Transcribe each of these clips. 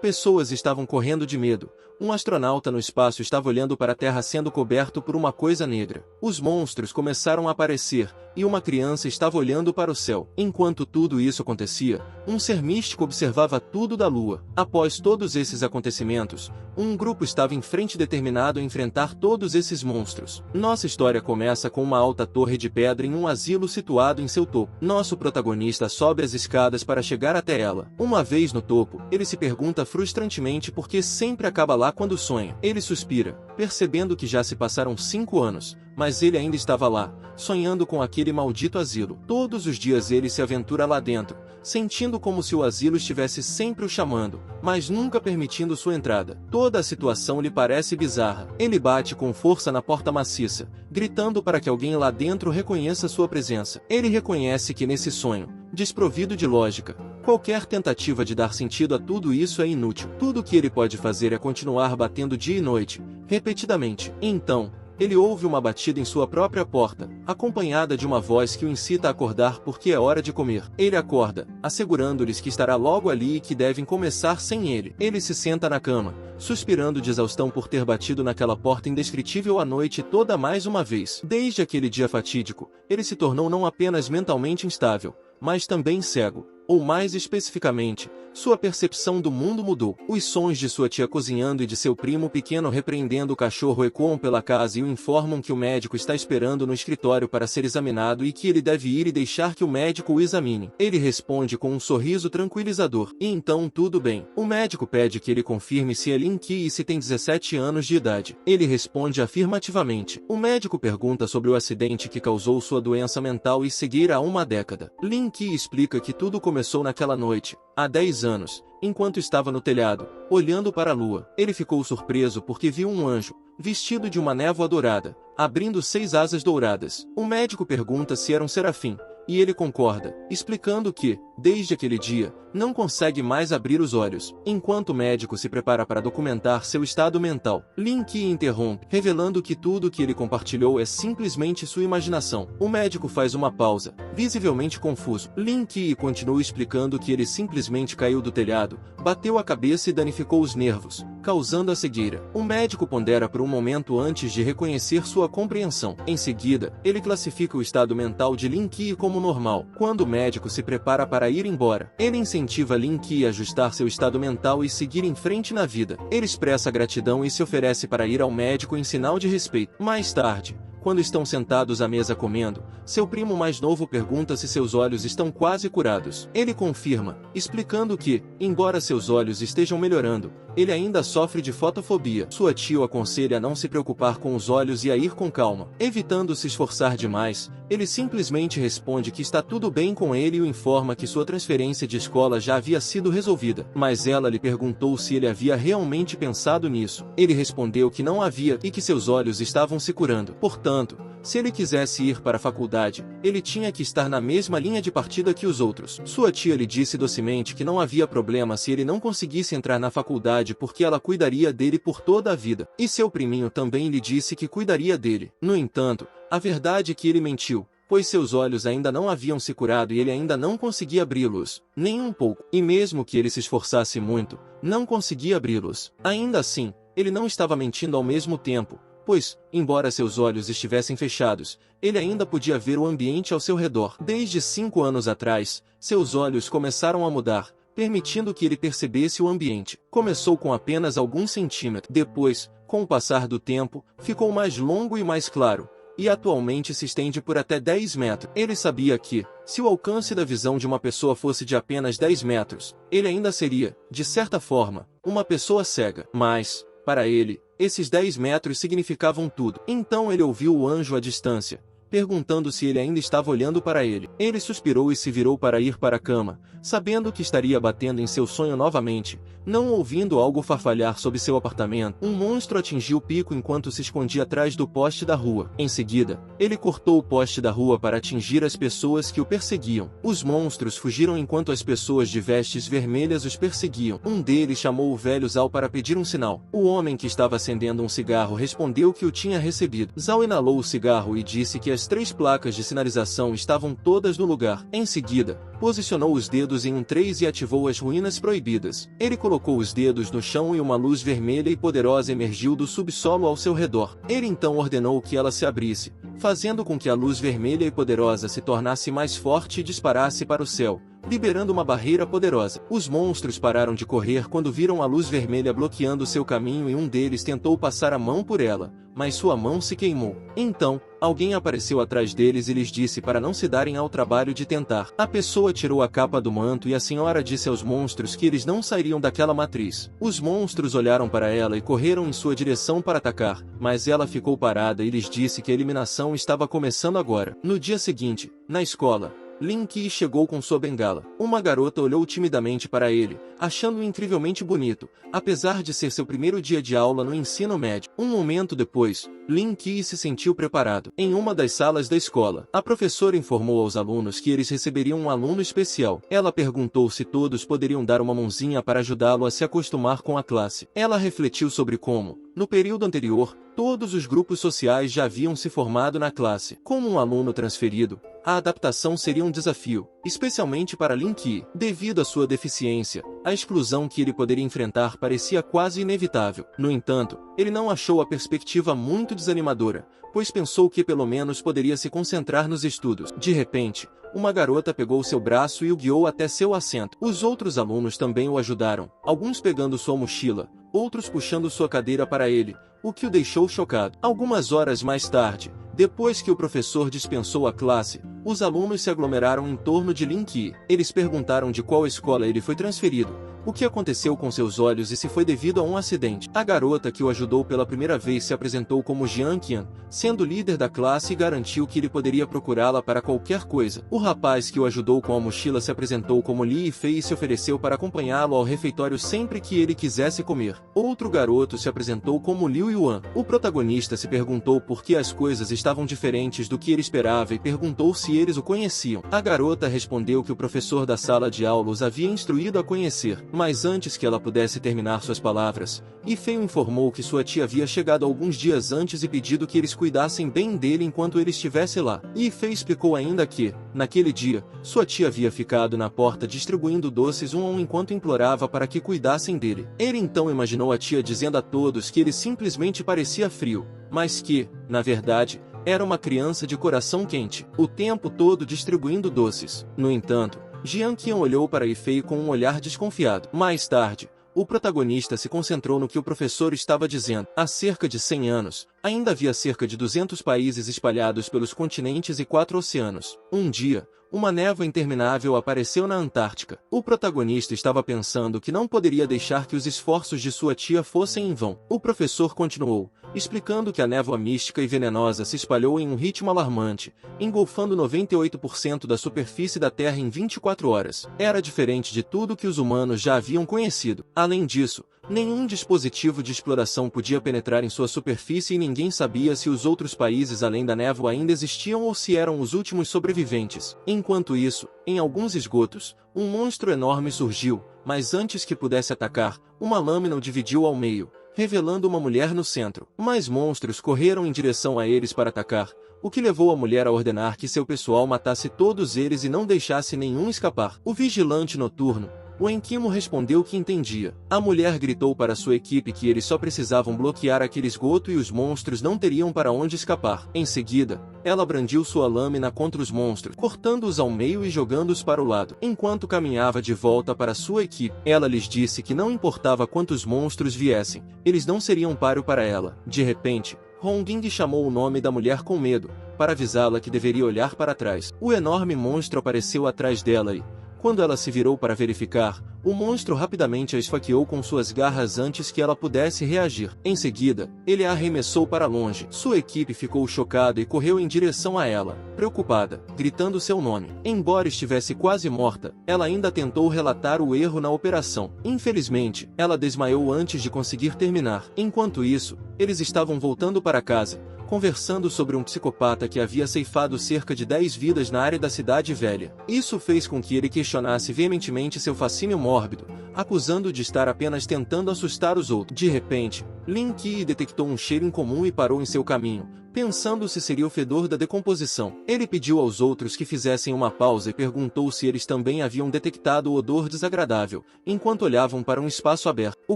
Pessoas estavam correndo de medo. Um astronauta no espaço estava olhando para a Terra sendo coberto por uma coisa negra. Os monstros começaram a aparecer, e uma criança estava olhando para o céu. Enquanto tudo isso acontecia, um ser místico observava tudo da Lua. Após todos esses acontecimentos, um grupo estava em frente determinado a enfrentar todos esses monstros. Nossa história começa com uma alta torre de pedra em um asilo situado em seu topo. Nosso protagonista sobe as escadas para chegar até ela. Uma vez no topo, ele se pergunta frustrantemente por que sempre acaba lá quando sonha. Ele suspira, percebendo que já se passaram 5 anos, mas ele ainda estava lá, sonhando com aquele maldito asilo. Todos os dias ele se aventura lá dentro, sentindo como se o asilo estivesse sempre o chamando, mas nunca permitindo sua entrada. Toda a situação lhe parece bizarra. Ele bate com força na porta maciça, gritando para que alguém lá dentro reconheça sua presença. Ele reconhece que nesse sonho, desprovido de lógica, qualquer tentativa de dar sentido a tudo isso é inútil. Tudo o que ele pode fazer é continuar batendo dia e noite, repetidamente. Então, ele ouve uma batida em sua própria porta, acompanhada de uma voz que o incita a acordar porque é hora de comer. Ele acorda, assegurando-lhes que estará logo ali e que devem começar sem ele. Ele se senta na cama, suspirando de exaustão por ter batido naquela porta indescritível a noite toda mais uma vez. Desde aquele dia fatídico, ele se tornou não apenas mentalmente instável, mas também cego. Ou mais especificamente, sua percepção do mundo mudou. Os sons de sua tia cozinhando e de seu primo pequeno repreendendo o cachorro ecoam pela casa e o informam que o médico está esperando no escritório para ser examinado e que ele deve ir e deixar que o médico o examine. Ele responde com um sorriso tranquilizador. E então tudo bem. O médico pede que ele confirme se é Lin Ki e se tem 17 anos de idade. Ele responde afirmativamente. O médico pergunta sobre o acidente que causou sua doença mental e cegueira há uma década. Lin Ki explica que tudo começou naquela noite, há 10 anos, enquanto estava no telhado, olhando para a lua. Ele ficou surpreso porque viu um anjo, vestido de uma névoa dourada, abrindo 6 asas douradas. O médico pergunta se era um serafim, e ele concorda, explicando que, desde aquele dia, não consegue mais abrir os olhos. Enquanto o médico se prepara para documentar seu estado mental, Lin Ki interrompe, revelando que tudo o que ele compartilhou é simplesmente sua imaginação. O médico faz uma pausa, visivelmente confuso. Lin Ki continua explicando que ele simplesmente caiu do telhado, bateu a cabeça e danificou os nervos, causando a cegueira. O médico pondera por um momento antes de reconhecer sua compreensão. Em seguida, ele classifica o estado mental de Lin Ki como normal. Quando o médico se prepara para ir embora, ele incentiva Lin Ki a ajustar seu estado mental e seguir em frente na vida. Ele expressa gratidão e se oferece para ir ao médico em sinal de respeito. Mais tarde, quando estão sentados à mesa comendo, seu primo mais novo pergunta se seus olhos estão quase curados. Ele confirma, explicando que, embora seus olhos estejam melhorando, ele ainda sofre de fotofobia. Sua tia o aconselha a não se preocupar com os olhos e a ir com calma. Evitando se esforçar demais, ele simplesmente responde que está tudo bem com ele e o informa que sua transferência de escola já havia sido resolvida. Mas ela lhe perguntou se ele havia realmente pensado nisso. Ele respondeu que não havia e que seus olhos estavam se curando. Portanto, se ele quisesse ir para a faculdade, ele tinha que estar na mesma linha de partida que os outros. Sua tia lhe disse docemente que não havia problema se ele não conseguisse entrar na faculdade porque ela cuidaria dele por toda a vida. E seu priminho também lhe disse que cuidaria dele. No entanto, a verdade é que ele mentiu, pois seus olhos ainda não haviam se curado e ele ainda não conseguia abri-los, nem um pouco. E mesmo que ele se esforçasse muito, não conseguia abri-los. Ainda assim, ele não estava mentindo ao mesmo tempo, pois, embora seus olhos estivessem fechados, ele ainda podia ver o ambiente ao seu redor. Desde 5 anos atrás, seus olhos começaram a mudar, permitindo que ele percebesse o ambiente. Começou com apenas alguns centímetros. Depois, com o passar do tempo, ficou mais longo e mais claro, e atualmente se estende por até 10 metros. Ele sabia que, se o alcance da visão de uma pessoa fosse de apenas 10 metros, ele ainda seria, de certa forma, uma pessoa cega. Mas, para ele, esses 10 metros significavam tudo. Então ele ouviu o anjo à distância, perguntando se ele ainda estava olhando para ele. Ele suspirou e se virou para ir para a cama, sabendo que estaria batendo em seu sonho novamente, não ouvindo algo farfalhar sob seu apartamento. Um monstro atingiu o pico enquanto se escondia atrás do poste da rua. Em seguida, ele cortou o poste da rua para atingir as pessoas que o perseguiam. Os monstros fugiram enquanto as pessoas de vestes vermelhas os perseguiam. Um deles chamou o velho Zhao para pedir um sinal. O homem que estava acendendo um cigarro respondeu que o tinha recebido. Zhao inalou o cigarro e disse que as As 3 placas de sinalização estavam todas no lugar. Em seguida, posicionou os dedos em um 3 e ativou as ruínas proibidas. Ele colocou os dedos no chão e uma luz vermelha e poderosa emergiu do subsolo ao seu redor. Ele então ordenou que ela se abrisse, fazendo com que a luz vermelha e poderosa se tornasse mais forte e disparasse para o céu, liberando uma barreira poderosa. Os monstros pararam de correr quando viram a luz vermelha bloqueando seu caminho e um deles tentou passar a mão por ela, mas sua mão se queimou. Então, alguém apareceu atrás deles e lhes disse para não se darem ao trabalho de tentar. A pessoa tirou a capa do manto e a senhora disse aos monstros que eles não sairiam daquela matriz. Os monstros olharam para ela e correram em sua direção para atacar, mas ela ficou parada e lhes disse que a eliminação estava começando agora. No dia seguinte, na escola, Lin Ki chegou com sua bengala. Uma garota olhou timidamente para ele, achando-o incrivelmente bonito, apesar de ser seu primeiro dia de aula no ensino médio. Um momento depois, Lin Ki se sentiu preparado. Em uma das salas da escola, a professora informou aos alunos que eles receberiam um aluno especial. Ela perguntou se todos poderiam dar uma mãozinha para ajudá-lo a se acostumar com a classe. Ela refletiu sobre como, no período anterior, todos os grupos sociais já haviam se formado na classe. Como um aluno transferido, a adaptação seria um desafio, especialmente para Lin Ki. Devido à sua deficiência, a exclusão que ele poderia enfrentar parecia quase inevitável. No entanto, ele não achou a perspectiva muito desanimadora, pois pensou que pelo menos poderia se concentrar nos estudos. De repente, uma garota pegou seu braço e o guiou até seu assento. Os outros alunos também o ajudaram, alguns pegando sua mochila, outros puxando sua cadeira para ele, o que o deixou chocado. Algumas horas mais tarde, depois que o professor dispensou a classe, os alunos se aglomeraram em torno de Lin Ki. Eles perguntaram de qual escola ele foi transferido, o que aconteceu com seus olhos e se foi devido a um acidente. A garota que o ajudou pela primeira vez se apresentou como Jian Qian, sendo líder da classe e garantiu que ele poderia procurá-la para qualquer coisa. O rapaz que o ajudou com a mochila se apresentou como Li Fei e se ofereceu para acompanhá-lo ao refeitório sempre que ele quisesse comer. Outro garoto se apresentou como Liu Yuan. O protagonista se perguntou por que as coisas estavam diferentes do que ele esperava e perguntou se eles o conheciam. A garota respondeu que o professor da sala de aula os havia instruído a conhecer. Mas antes que ela pudesse terminar suas palavras, Yifei informou que sua tia havia chegado alguns dias antes e pedido que eles cuidassem bem dele enquanto ele estivesse lá. Yifei explicou ainda que, naquele dia, sua tia havia ficado na porta distribuindo doces um a um enquanto implorava para que cuidassem dele. Ele então imaginou a tia dizendo a todos que ele simplesmente parecia frio, mas que, na verdade, era uma criança de coração quente, o tempo todo distribuindo doces. No entanto, Jian Qian olhou para Yifei com um olhar desconfiado. Mais tarde, o protagonista se concentrou no que o professor estava dizendo. Há cerca de 100 anos, ainda havia cerca de 200 países espalhados pelos continentes e 4 oceanos. Um dia, uma névoa interminável apareceu na Antártica. O protagonista estava pensando que não poderia deixar que os esforços de sua tia fossem em vão. O professor continuou, explicando que a névoa mística e venenosa se espalhou em um ritmo alarmante, engolfando 98% da superfície da Terra em 24 horas. Era diferente de tudo que os humanos já haviam conhecido. Além disso, nenhum dispositivo de exploração podia penetrar em sua superfície e ninguém sabia se os outros países além da névoa ainda existiam ou se eram os últimos sobreviventes. Enquanto isso, em alguns esgotos, um monstro enorme surgiu, mas antes que pudesse atacar, uma lâmina o dividiu ao meio, revelando uma mulher no centro. Mais monstros correram em direção a eles para atacar, o que levou a mulher a ordenar que seu pessoal matasse todos eles e não deixasse nenhum escapar. O vigilante noturno, o Enkimo, respondeu que entendia. A mulher gritou para sua equipe que eles só precisavam bloquear aquele esgoto e os monstros não teriam para onde escapar. Em seguida, ela brandiu sua lâmina contra os monstros, cortando-os ao meio e jogando-os para o lado. Enquanto caminhava de volta para sua equipe, ela lhes disse que não importava quantos monstros viessem, eles não seriam páreo para ela. De repente, Honging chamou o nome da mulher com medo, para avisá-la que deveria olhar para trás. O enorme monstro apareceu atrás dela e, quando ela se virou para verificar, o monstro rapidamente a esfaqueou com suas garras antes que ela pudesse reagir. Em seguida, ele a arremessou para longe. Sua equipe ficou chocada e correu em direção a ela, preocupada, gritando seu nome. Embora estivesse quase morta, ela ainda tentou relatar o erro na operação. Infelizmente, ela desmaiou antes de conseguir terminar. Enquanto isso, eles estavam voltando para casa, conversando sobre um psicopata que havia ceifado cerca de 10 vidas na área da cidade velha. Isso fez com que ele questionasse veementemente seu fascínio mórbido, acusando-o de estar apenas tentando assustar os outros. De repente, Lin Ki detectou um cheiro incomum e parou em seu caminho, pensando se seria o fedor da decomposição. Ele pediu aos outros que fizessem uma pausa e perguntou se eles também haviam detectado o odor desagradável, enquanto olhavam para um espaço aberto. O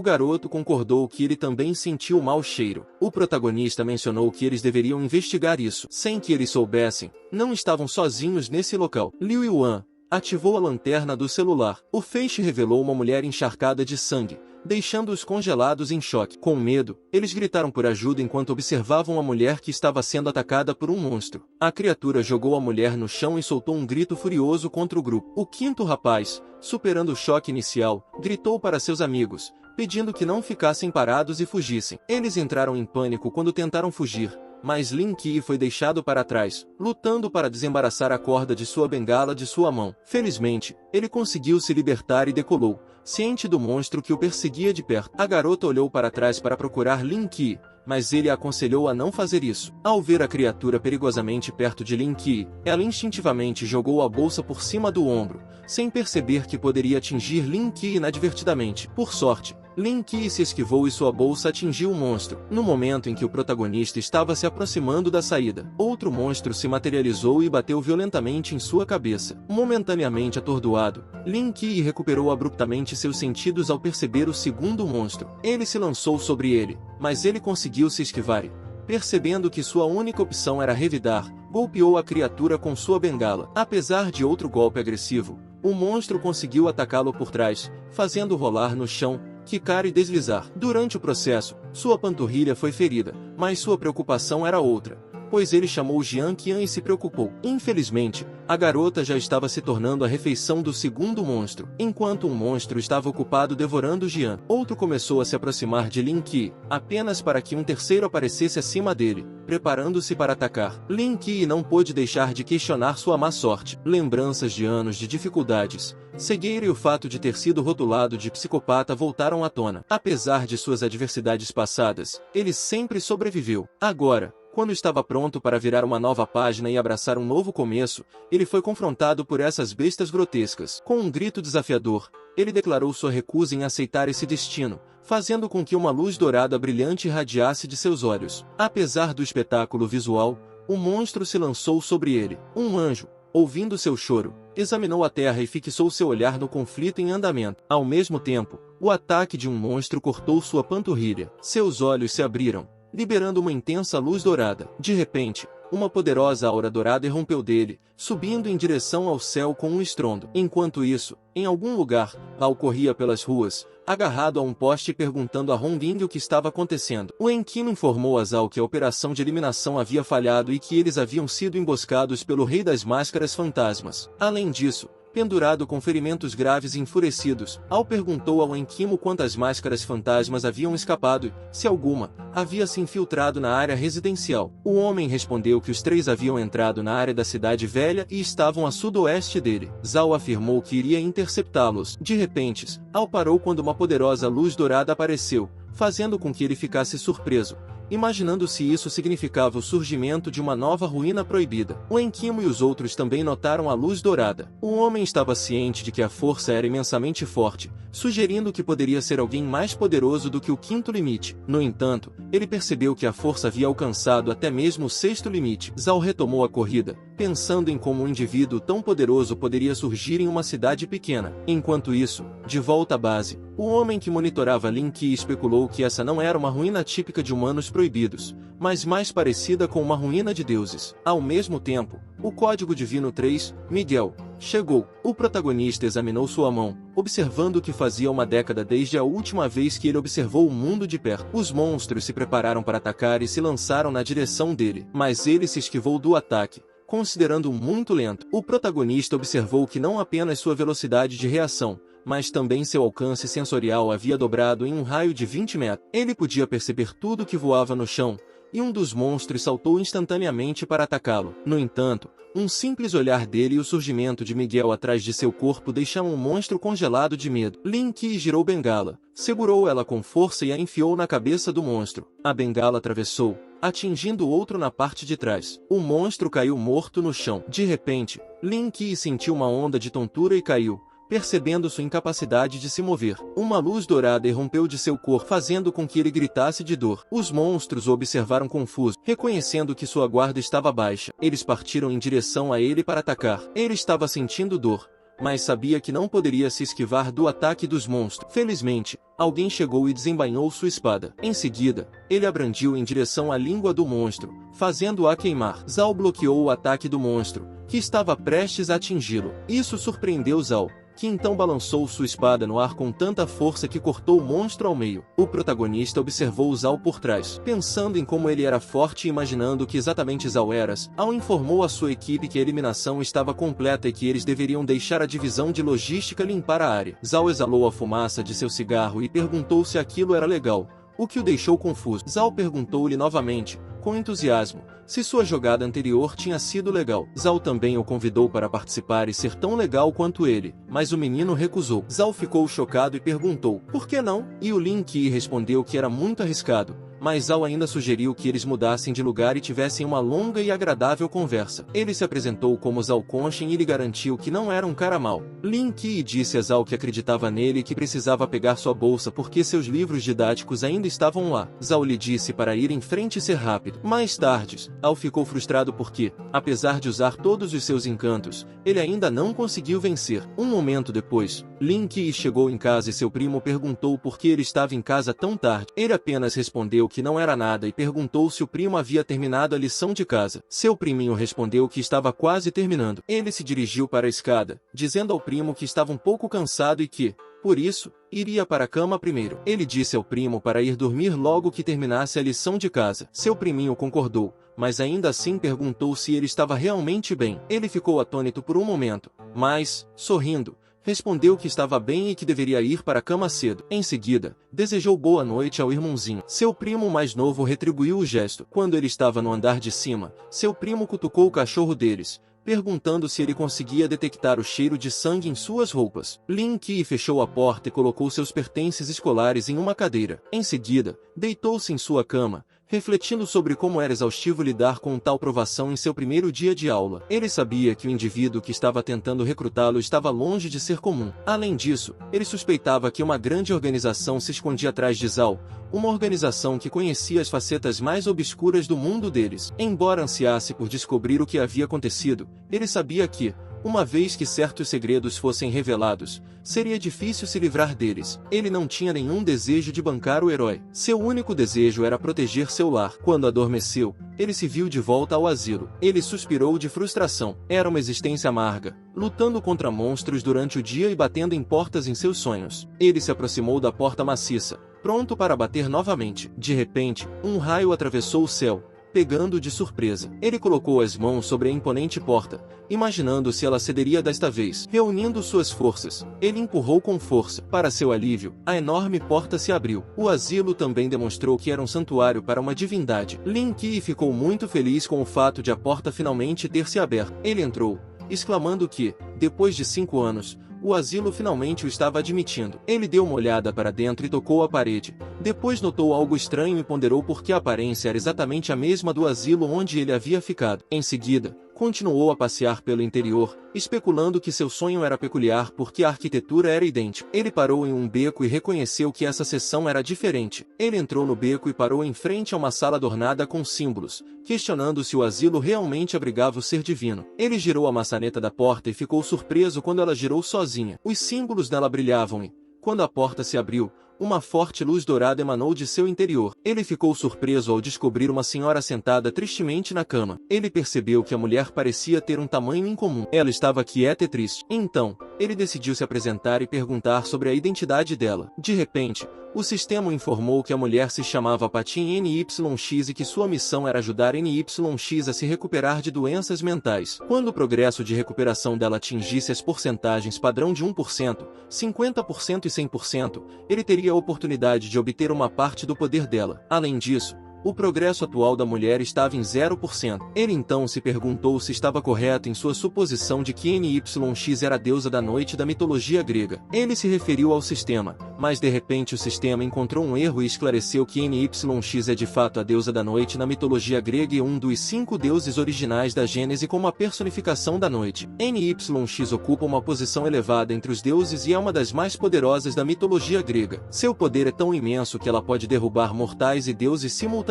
garoto concordou que ele também sentiu o mau cheiro. O protagonista mencionou que eles deveriam investigar isso. Sem que eles soubessem, não estavam sozinhos nesse local. Liu Yuan ativou a lanterna do celular. O feixe revelou uma mulher encharcada de sangue, deixando-os congelados em choque. Com medo, eles gritaram por ajuda enquanto observavam a mulher que estava sendo atacada por um monstro. A criatura jogou a mulher no chão e soltou um grito furioso contra o grupo. O quinto rapaz, superando o choque inicial, gritou para seus amigos, pedindo que não ficassem parados e fugissem. Eles entraram em pânico quando tentaram fugir, mas Lin Qi foi deixado para trás, lutando para desembaraçar a corda de sua bengala de sua mão. Felizmente, ele conseguiu se libertar e decolou, ciente do monstro que o perseguia de perto. A garota olhou para trás para procurar Lin Qi, mas ele a aconselhou a não fazer isso. Ao ver a criatura perigosamente perto de Lin Qi, ela instintivamente jogou a bolsa por cima do ombro, sem perceber que poderia atingir Lin Qi inadvertidamente. Por sorte, Lin Qi se esquivou e sua bolsa atingiu o monstro. No momento em que o protagonista estava se aproximando da saída, outro monstro se materializou e bateu violentamente em sua cabeça. Momentaneamente atordoado, Lin Qi recuperou abruptamente seus sentidos ao perceber o segundo monstro. Ele se lançou sobre ele, mas ele conseguiu se esquivar e, percebendo que sua única opção era revidar, golpeou a criatura com sua bengala. Apesar de outro golpe agressivo, o monstro conseguiu atacá-lo por trás, fazendo rolar no chão, quicar e deslizar. Durante o processo, sua panturrilha foi ferida, mas sua preocupação era outra, pois ele chamou Jian Qian e se preocupou. Infelizmente, a garota já estava se tornando a refeição do segundo monstro. Enquanto um monstro estava ocupado devorando Jian, outro começou a se aproximar de Lin Qi, apenas para que um terceiro aparecesse acima dele, preparando-se para atacar. Lin Qi não pôde deixar de questionar sua má sorte. Lembranças de anos de dificuldades, cegueira e o fato de ter sido rotulado de psicopata voltaram à tona. Apesar de suas adversidades passadas, ele sempre sobreviveu. Agora, quando estava pronto para virar uma nova página e abraçar um novo começo, ele foi confrontado por essas bestas grotescas. Com um grito desafiador, ele declarou sua recusa em aceitar esse destino, fazendo com que uma luz dourada brilhante irradiasse de seus olhos. Apesar do espetáculo visual, o monstro se lançou sobre ele. Um anjo, ouvindo seu choro, examinou a terra e fixou seu olhar no conflito em andamento. Ao mesmo tempo, o ataque de um monstro cortou sua panturrilha. Seus olhos se abriram, liberando uma intensa luz dourada. De repente, uma poderosa aura dourada irrompeu dele, subindo em direção ao céu com um estrondo. Enquanto isso, em algum lugar, Bao corria pelas ruas, agarrado a um poste perguntando a Hongling o que estava acontecendo. O Enkino informou a Zhao que a operação de eliminação havia falhado e que eles haviam sido emboscados pelo Rei das Máscaras Fantasmas. Além disso, pendurado com ferimentos graves e enfurecidos, Ao perguntou ao Enkimo quantas máscaras fantasmas haviam escapado e, se alguma, havia se infiltrado na área residencial. O homem respondeu que os 3 haviam entrado na área da cidade velha e estavam a sudoeste dele. Zhao afirmou que iria interceptá-los. De repente, Ao parou quando uma poderosa luz dourada apareceu, fazendo com que ele ficasse surpreso, imaginando se isso significava o surgimento de uma nova ruína proibida. O Enkimo e os outros também notaram a luz dourada. O homem estava ciente de que a força era imensamente forte, sugerindo que poderia ser alguém mais poderoso do que o quinto limite. No entanto, ele percebeu que a força havia alcançado até mesmo o sexto limite. Zhao retomou a corrida, pensando em como um indivíduo tão poderoso poderia surgir em uma cidade pequena. Enquanto isso, de volta à base, o homem que monitorava Lin Qi especulou que essa não era uma ruína típica de humanos proibidos, mas mais parecida com uma ruína de deuses. Ao mesmo tempo, o Código Divino 3, Miguel, chegou. O protagonista examinou sua mão, observando que fazia uma década desde a última vez que ele observou o mundo de perto. Os monstros se prepararam para atacar e se lançaram na direção dele, mas ele se esquivou do ataque, considerando-o muito lento. O protagonista observou que não apenas sua velocidade de reação, mas também seu alcance sensorial havia dobrado em um raio de 20 metros. Ele podia perceber tudo que voava no chão, e um dos monstros saltou instantaneamente para atacá-lo. No entanto, um simples olhar dele e o surgimento de Miguel atrás de seu corpo deixaram o monstro congelado de medo. Lin Qi girou bengala, segurou ela com força e a enfiou na cabeça do monstro. A bengala atravessou, atingindo o outro na parte de trás. O monstro caiu morto no chão. De repente, Lin Qi sentiu uma onda de tontura e caiu, percebendo sua incapacidade de se mover. Uma luz dourada irrompeu de seu corpo, fazendo com que ele gritasse de dor. Os monstros o observaram confusos, reconhecendo que sua guarda estava baixa. Eles partiram em direção a ele para atacar. Ele estava sentindo dor, mas sabia que não poderia se esquivar do ataque dos monstros. Felizmente, alguém chegou e desembainhou sua espada. Em seguida, ele a brandiu em direção à língua do monstro, fazendo-a queimar. Zhao bloqueou o ataque do monstro, que estava prestes a atingi-lo. Isso surpreendeu Zhao, que então balançou sua espada no ar com tanta força que cortou o monstro ao meio. O protagonista observou Zhao por trás, pensando em como ele era forte e imaginando que exatamente Zhao era. Zhao informou a sua equipe que a eliminação estava completa e que eles deveriam deixar a divisão de logística limpar a área. Zhao exalou a fumaça de seu cigarro e perguntou se aquilo era legal, o que o deixou confuso. Zhao perguntou-lhe novamente, com entusiasmo, se sua jogada anterior tinha sido legal. Zhao também o convidou para participar e ser tão legal quanto ele, mas o menino recusou. Zhao ficou chocado e perguntou, por que não? E o Lin Qi respondeu que era muito arriscado, mas Zhao ainda sugeriu que eles mudassem de lugar e tivessem uma longa e agradável conversa. Ele se apresentou como Zhao Konshen e lhe garantiu que não era um cara mau. Lin Qi disse a Zhao que acreditava nele e que precisava pegar sua bolsa porque seus livros didáticos ainda estavam lá. Zhao lhe disse para ir em frente e ser rápido. Mais tarde, Zhao ficou frustrado porque, apesar de usar todos os seus encantos, ele ainda não conseguiu vencer. Um momento depois, Lin Qi chegou em casa e seu primo perguntou por que ele estava em casa tão tarde. Ele apenas respondeu que não era nada e perguntou se o primo havia terminado a lição de casa. Seu priminho respondeu que estava quase terminando. Ele se dirigiu para a escada, dizendo ao primo que estava um pouco cansado e que, por isso, iria para a cama primeiro. Ele disse ao primo para ir dormir logo que terminasse a lição de casa. Seu priminho concordou, mas ainda assim perguntou se ele estava realmente bem. Ele ficou atônito por um momento, mas, sorrindo, respondeu que estava bem e que deveria ir para a cama cedo. Em seguida, desejou boa noite ao irmãozinho. Seu primo mais novo retribuiu o gesto. Quando ele estava no andar de cima, seu primo cutucou o cachorro deles, perguntando se ele conseguia detectar o cheiro de sangue em suas roupas. Lin Qi fechou a porta e colocou seus pertences escolares em uma cadeira. Em seguida, deitou-se em sua cama, refletindo sobre como era exaustivo lidar com tal provação em seu primeiro dia de aula. Ele sabia que o indivíduo que estava tentando recrutá-lo estava longe de ser comum. Além disso, ele suspeitava que uma grande organização se escondia atrás de Zhao, uma organização que conhecia as facetas mais obscuras do mundo deles. Embora ansiasse por descobrir o que havia acontecido, ele sabia que, uma vez que certos segredos fossem revelados, seria difícil se livrar deles. Ele não tinha nenhum desejo de bancar o herói. Seu único desejo era proteger seu lar. Quando adormeceu, ele se viu de volta ao asilo. Ele suspirou de frustração. Era uma existência amarga, lutando contra monstros durante o dia e batendo em portas em seus sonhos. Ele se aproximou da porta maciça, pronto para bater novamente. De repente, um raio atravessou o céu, pegando-o de surpresa. Ele colocou as mãos sobre a imponente porta, imaginando se ela cederia desta vez. Reunindo suas forças, ele empurrou com força. Para seu alívio, a enorme porta se abriu. O asilo também demonstrou que era um santuário para uma divindade. Lin Qi ficou muito feliz com o fato de a porta finalmente ter se aberto. Ele entrou, exclamando que, depois de 5 anos, o asilo finalmente o estava admitindo. Ele deu uma olhada para dentro e tocou a parede. Depois notou algo estranho e ponderou porque a aparência era exatamente a mesma do asilo onde ele havia ficado. Em seguida, continuou a passear pelo interior, especulando que seu sonho era peculiar porque a arquitetura era idêntica. Ele parou em um beco e reconheceu que essa seção era diferente. Ele entrou no beco e parou em frente a uma sala adornada com símbolos, questionando se o asilo realmente abrigava o ser divino. Ele girou a maçaneta da porta e ficou surpreso quando ela girou sozinha. Os símbolos dela brilhavam e, quando a porta se abriu, uma forte luz dourada emanou de seu interior. Ele ficou surpreso ao descobrir uma senhora sentada tristemente na cama. Ele percebeu que a mulher parecia ter um tamanho incomum. Ela estava quieta e triste. Então, ele decidiu se apresentar e perguntar sobre a identidade dela. De repente, o sistema informou que a mulher se chamava Patin NYX e que sua missão era ajudar NYX a se recuperar de doenças mentais. Quando o progresso de recuperação dela atingisse as porcentagens padrão de 1%, 50% e 100%, ele teria a oportunidade de obter uma parte do poder dela. Além disso, O progresso atual da mulher estava em 0%. Ele então se perguntou se estava correto em sua suposição de que NYX era a deusa da noite da mitologia grega. Ele se referiu ao sistema, mas de repente o sistema encontrou um erro e esclareceu que NYX é de fato a deusa da noite na mitologia grega e um dos 5 deuses originais da Gênese como a personificação da noite. NYX ocupa uma posição elevada entre os deuses e é uma das mais poderosas da mitologia grega. Seu poder é tão imenso que ela pode derrubar mortais e deuses simultaneamente.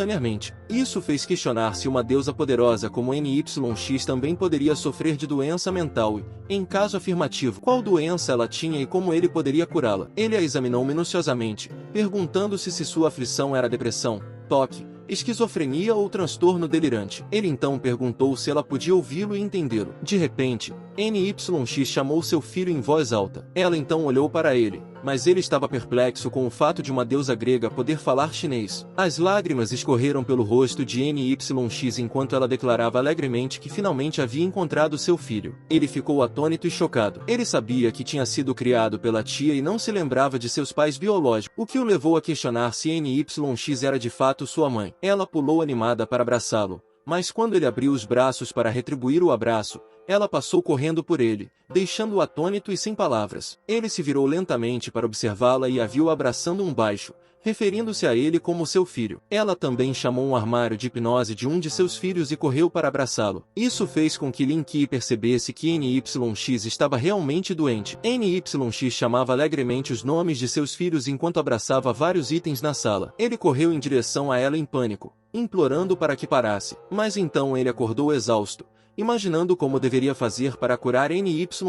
Isso fez questionar se uma deusa poderosa como NYX também poderia sofrer de doença mental e, em caso afirmativo, qual doença ela tinha e como ele poderia curá-la. Ele a examinou minuciosamente, perguntando-se se sua aflição era depressão, toque, esquizofrenia ou transtorno delirante. Ele então perguntou se ela podia ouvi-lo e entendê-lo. De repente, NYX chamou seu filho em voz alta. Ela então olhou para ele, mas ele estava perplexo com o fato de uma deusa grega poder falar chinês. As lágrimas escorreram pelo rosto de NYX enquanto ela declarava alegremente que finalmente havia encontrado seu filho. Ele ficou atônito e chocado. Ele sabia que tinha sido criado pela tia e não se lembrava de seus pais biológicos, o que o levou a questionar se NYX era de fato sua mãe. Ela pulou animada para abraçá-lo, mas quando ele abriu os braços para retribuir o abraço, ela passou correndo por ele, deixando-o atônito e sem palavras. Ele se virou lentamente para observá-la e a viu abraçando um baixo, referindo-se a ele como seu filho. Ela também chamou um armário de hipnose de um de seus filhos e correu para abraçá-lo. Isso fez com que Lin Qi percebesse que NYX estava realmente doente. NYX chamava alegremente os nomes de seus filhos enquanto abraçava vários itens na sala. Ele correu em direção a ela em pânico, implorando para que parasse. Mas então ele acordou exausto, imaginando como deveria fazer para curar NYX.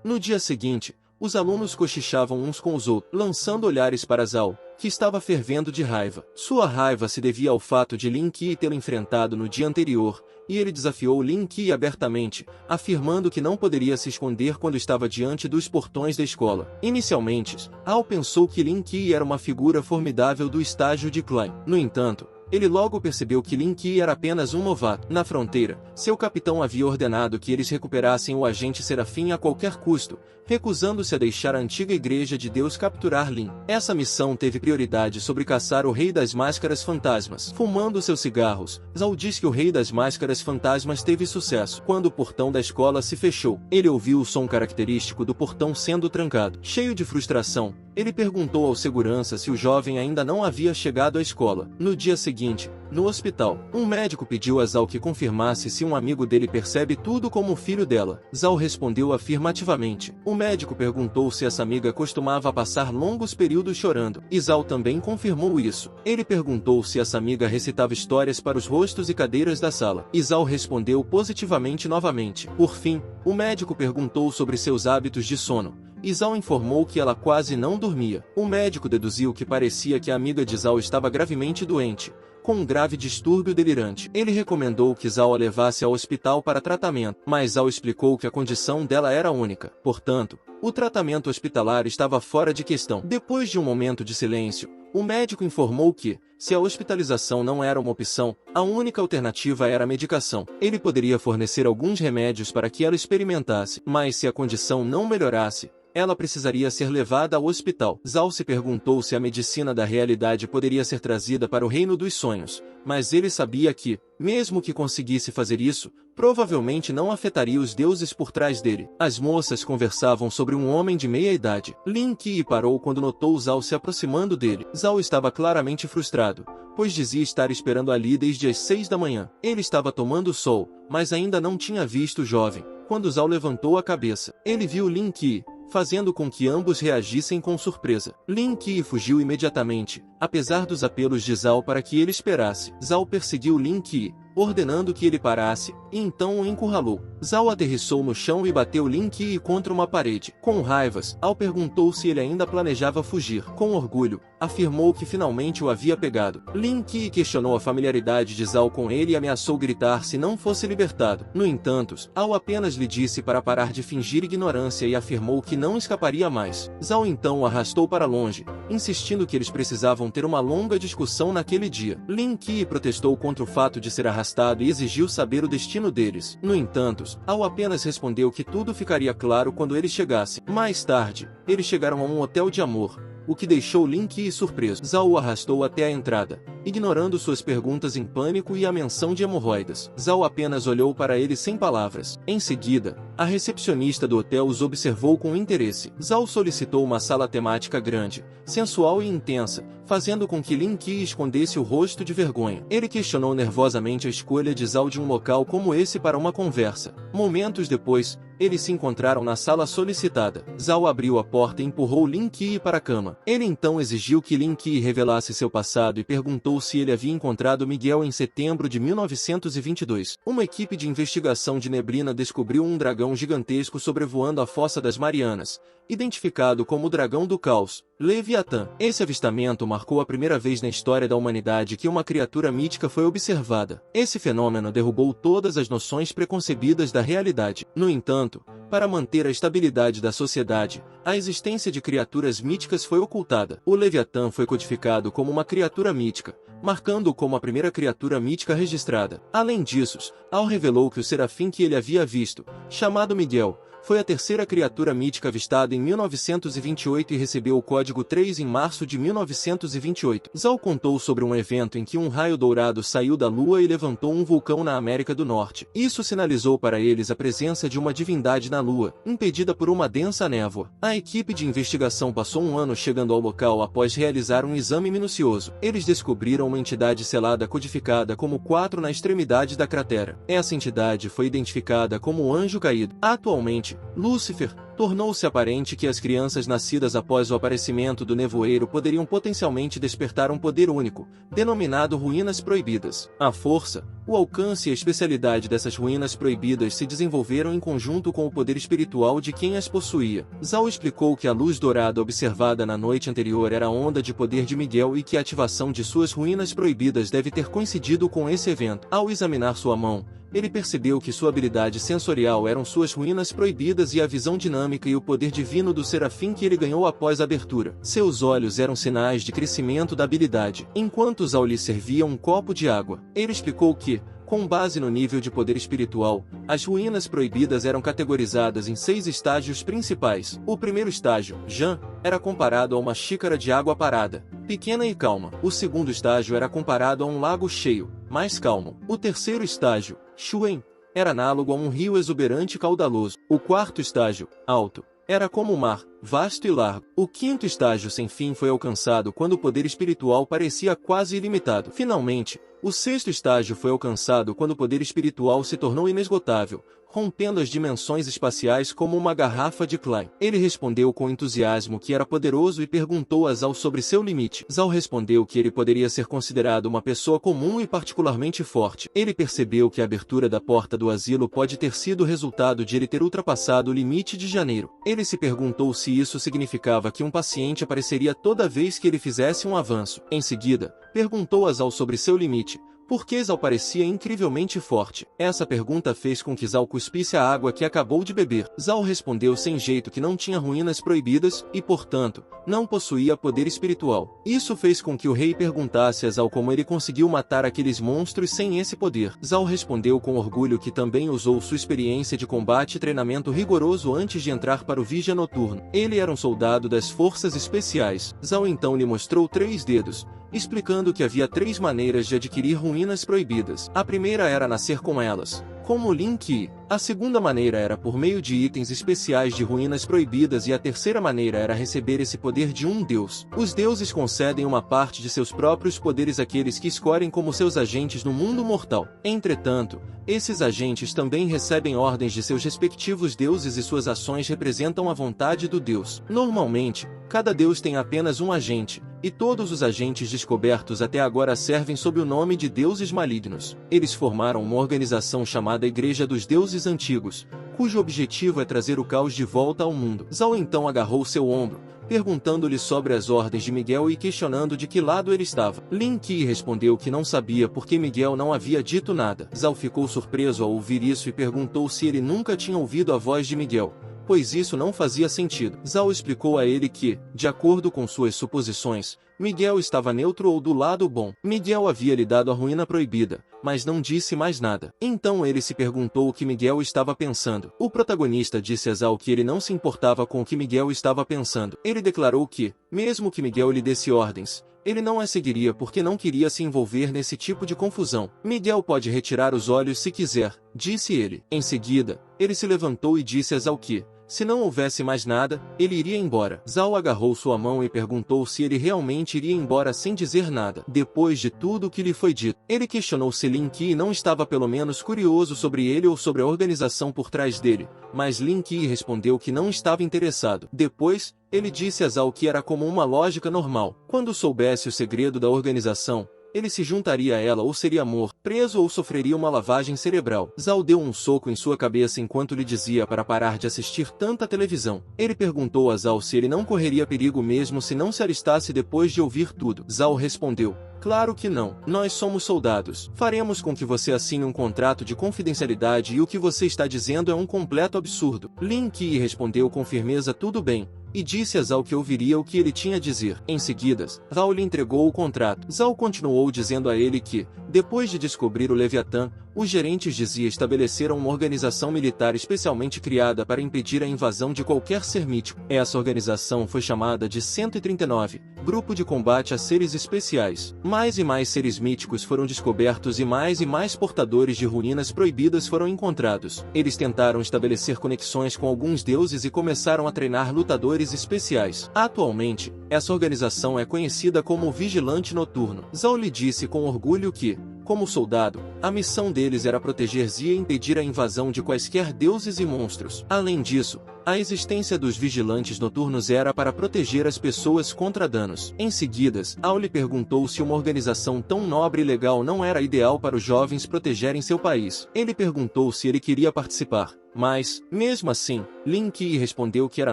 No dia seguinte, os alunos cochichavam uns com os outros, lançando olhares para Zhao, que estava fervendo de raiva. Sua raiva se devia ao fato de Lin Qi tê-lo enfrentado no dia anterior, e ele desafiou Lin Qi abertamente, afirmando que não poderia se esconder quando estava diante dos portões da escola. Inicialmente, Zhao pensou que Lin Qi era uma figura formidável do estágio de Klein. No entanto, ele logo percebeu que Lin Qi era apenas um novato. Na fronteira, seu capitão havia ordenado que eles recuperassem o agente Serafim a qualquer custo, recusando-se a deixar a antiga Igreja de Deus capturar Lin. Essa missão teve prioridade sobre caçar o Rei das Máscaras Fantasmas. Fumando seus cigarros, Zhao diz que o Rei das Máscaras Fantasmas teve sucesso. Quando o portão da escola se fechou, ele ouviu o som característico do portão sendo trancado. Cheio de frustração, ele perguntou ao segurança se o jovem ainda não havia chegado à escola. No dia seguinte, no hospital, um médico pediu a Zhao que confirmasse se um amigo dele percebe tudo como o filho dela. Zhao respondeu afirmativamente. O médico perguntou se essa amiga costumava passar longos períodos chorando, e Zhao também confirmou isso. Ele perguntou se essa amiga recitava histórias para os rostos e cadeiras da sala, e Zhao respondeu positivamente novamente. Por fim, o médico perguntou sobre seus hábitos de sono, e Zhao informou que ela quase não dormia. O médico deduziu que parecia que a amiga de Zhao estava gravemente doente, com um grave distúrbio delirante. Ele recomendou que Zhao a levasse ao hospital para tratamento, mas Zhao explicou que a condição dela era única. Portanto, o tratamento hospitalar estava fora de questão. Depois de um momento de silêncio, o médico informou que, se a hospitalização não era uma opção, a única alternativa era a medicação. Ele poderia fornecer alguns remédios para que ela experimentasse, mas se a condição não melhorasse, ela precisaria ser levada ao hospital. Zhao se perguntou se a medicina da realidade poderia ser trazida para o reino dos sonhos, mas ele sabia que, mesmo que conseguisse fazer isso, provavelmente não afetaria os deuses por trás dele. As moças conversavam sobre um homem de meia idade. Lin Qi parou quando notou Zhao se aproximando dele. Zhao estava claramente frustrado, pois dizia estar esperando ali desde as 6 da manhã. Ele estava tomando sol, mas ainda não tinha visto o jovem. Quando Zhao levantou a cabeça, ele viu Lin Qi, fazendo com que ambos reagissem com surpresa. Lin Qi fugiu imediatamente, apesar dos apelos de Zhao para que ele esperasse. Zhao perseguiu Lin Qi, ordenando que ele parasse, e então o encurralou. Zhao aterrissou no chão e bateu Lin Qi contra uma parede. Com raivas, Zhao perguntou se ele ainda planejava fugir. Com orgulho, afirmou que finalmente o havia pegado. Lin Qi questionou a familiaridade de Zhao com ele e ameaçou gritar se não fosse libertado. No entanto, Zhao apenas lhe disse para parar de fingir ignorância e afirmou que não escaparia mais. Zhao então o arrastou para longe, insistindo que eles precisavam ter uma longa discussão naquele dia. Lin Qi protestou contra o fato de ser arrastado e exigiu saber o destino deles. No entanto, Zhao apenas respondeu que tudo ficaria claro quando eles chegassem. Mais tarde, eles chegaram a um hotel de amor, o que deixou Lin Ke surpreso. Zhao o arrastou até a entrada, ignorando suas perguntas em pânico e a menção de hemorroidas. Zhao apenas olhou para ele sem palavras. Em seguida, a recepcionista do hotel os observou com interesse. Zhao solicitou uma sala temática grande, sensual e intensa, fazendo com que Lin Ke escondesse o rosto de vergonha. Ele questionou nervosamente a escolha de Zhao de um local como esse para uma conversa. Momentos depois, eles se encontraram na sala solicitada. Zhao abriu a porta e empurrou Lin Ke para a cama. Ele então exigiu que Lin Ke revelasse seu passado e perguntou se ele havia encontrado Miguel em setembro de 1922. Uma equipe de investigação de neblina descobriu um dragão gigantesco sobrevoando a Fossa das Marianas, identificado como o Dragão do Caos, Leviatã. Esse avistamento marcou a primeira vez na história da humanidade que uma criatura mítica foi observada. Esse fenômeno derrubou todas as noções preconcebidas da realidade. No entanto, para manter a estabilidade da sociedade, a existência de criaturas míticas foi ocultada. O Leviatã foi codificado como uma criatura mítica, marcando-o como a primeira criatura mítica registrada. Além disso, Al revelou que o serafim que ele havia visto, chamado Miguel, foi a terceira criatura mítica avistada em 1928 e recebeu o código 3 em março de 1928. Zhao contou sobre um evento em que um raio dourado saiu da lua e levantou um vulcão na América do Norte. Isso sinalizou para eles a presença de uma divindade na lua, impedida por uma densa névoa. A equipe de investigação passou um ano chegando ao local após realizar um exame minucioso. Eles descobriram uma entidade selada codificada como 4 na extremidade da cratera. Essa entidade foi identificada como o Anjo Caído. Atualmente, Lúcifer, tornou-se aparente que as crianças nascidas após o aparecimento do nevoeiro poderiam potencialmente despertar um poder único, denominado Ruínas Proibidas. A força, o alcance e a especialidade dessas ruínas proibidas se desenvolveram em conjunto com o poder espiritual de quem as possuía. Zhao explicou que a luz dourada observada na noite anterior era a onda de poder de Miguel e que a ativação de suas ruínas proibidas deve ter coincidido com esse evento. Ao examinar sua mão, ele percebeu que sua habilidade sensorial eram suas ruínas proibidas e a visão dinâmica e o poder divino do serafim que ele ganhou após a abertura. Seus olhos eram sinais de crescimento da habilidade. Enquanto Zhao lhe servia um copo de água, ele explicou que, com base no nível de poder espiritual, as ruínas proibidas eram categorizadas em 6 estágios principais. O primeiro estágio, Zhan, era comparado a uma xícara de água parada, pequena e calma. O segundo estágio era comparado a um lago cheio, mais calmo. O terceiro estágio, Xuan, era análogo a um rio exuberante e caudaloso. O quarto estágio, Alto, era como o mar, vasto e largo. O quinto estágio sem fim foi alcançado quando o poder espiritual parecia quase ilimitado. Finalmente, o sexto estágio foi alcançado quando o poder espiritual se tornou inesgotável, rompendo as dimensões espaciais como uma garrafa de Klein. Ele respondeu com entusiasmo que era poderoso e perguntou a Zhao sobre seu limite. Zhao respondeu que ele poderia ser considerado uma pessoa comum e particularmente forte. Ele percebeu que a abertura da porta do asilo pode ter sido resultado de ele ter ultrapassado o limite de janeiro. Ele se perguntou se isso significava que um paciente apareceria toda vez que ele fizesse um avanço. Em seguida, perguntou a Zhao sobre seu limite, porque Zhao parecia incrivelmente forte. Essa pergunta fez com que Zhao cuspisse a água que acabou de beber. Zhao respondeu sem jeito que não tinha ruínas proibidas e, portanto, não possuía poder espiritual. Isso fez com que o rei perguntasse a Zhao como ele conseguiu matar aqueles monstros sem esse poder. Zhao respondeu com orgulho que também usou sua experiência de combate e treinamento rigoroso antes de entrar para o Vigia Noturno. Ele era um soldado das forças especiais. Zhao então lhe mostrou 3 dedos, explicando que havia 3 maneiras de adquirir ruínas proibidas. A primeira era nascer com elas, como Lin Ke. A segunda maneira era por meio de itens especiais de ruínas proibidas e a terceira maneira era receber esse poder de um deus. Os deuses concedem uma parte de seus próprios poderes àqueles que escolhem como seus agentes no mundo mortal. Entretanto, esses agentes também recebem ordens de seus respectivos deuses e suas ações representam a vontade do deus. Normalmente, cada deus tem apenas um agente, e todos os agentes descobertos até agora servem sob o nome de deuses malignos. Eles formaram uma organização chamada Igreja dos Deuses Antigos, cujo objetivo é trazer o caos de volta ao mundo. Zhao então agarrou seu ombro, perguntando-lhe sobre as ordens de Miguel e questionando de que lado ele estava. Lin Ke respondeu que não sabia porque Miguel não havia dito nada. Zhao ficou surpreso ao ouvir isso e perguntou se ele nunca tinha ouvido a voz de Miguel, pois isso não fazia sentido. Zhao explicou a ele que, de acordo com suas suposições, Miguel estava neutro ou do lado bom. Miguel havia lhe dado a ruína proibida, mas não disse mais nada. Então ele se perguntou o que Miguel estava pensando. O protagonista disse a Zal que ele não se importava com o que Miguel estava pensando. Ele declarou que, mesmo que Miguel lhe desse ordens, ele não a seguiria porque não queria se envolver nesse tipo de confusão. Miguel pode retirar os olhos se quiser, disse ele. Em seguida, ele se levantou e disse a Zal que, se não houvesse mais nada, ele iria embora. Zal agarrou sua mão e perguntou se ele realmente iria embora sem dizer nada. Depois de tudo o que lhe foi dito, ele questionou se Lin Qi não estava pelo menos curioso sobre ele ou sobre a organização por trás dele, mas Lin Qi respondeu que não estava interessado. Depois, ele disse a Zal que era como uma lógica normal. Quando soubesse o segredo da organização, ele se juntaria a ela ou seria preso ou sofreria uma lavagem cerebral. Zal deu um soco em sua cabeça enquanto lhe dizia para parar de assistir tanta televisão. Ele perguntou a Zal se ele não correria perigo mesmo se não se alistasse depois de ouvir tudo. Zal respondeu: claro que não. Nós somos soldados. Faremos com que você assine um contrato de confidencialidade e o que você está dizendo é um completo absurdo. Lin Qi respondeu com firmeza: tudo bem. E disse a Zal que ouviria o que ele tinha a dizer. Em seguida, Zal lhe entregou o contrato. Zal continuou dizendo a ele que, depois de descobrir o Leviatã, os gerentes de Zia estabeleceram uma organização militar especialmente criada para impedir a invasão de qualquer ser mítico. Essa organização foi chamada de 139, Grupo de Combate a Seres Especiais. Mais e mais seres míticos foram descobertos e mais portadores de ruínas proibidas foram encontrados. Eles tentaram estabelecer conexões com alguns deuses e começaram a treinar lutadores especiais. Atualmente, essa organização é conhecida como o Vigilante Noturno. Zal lhe disse com orgulho que, como soldado, a missão deles era proteger Zia e impedir a invasão de quaisquer deuses e monstros. Além disso, a existência dos vigilantes noturnos era para proteger as pessoas contra danos. Em seguida, Al lhe perguntou se uma organização tão nobre e legal não era ideal para os jovens protegerem seu país. Ele perguntou se ele queria participar. Mas, mesmo assim, Lin Qi respondeu que era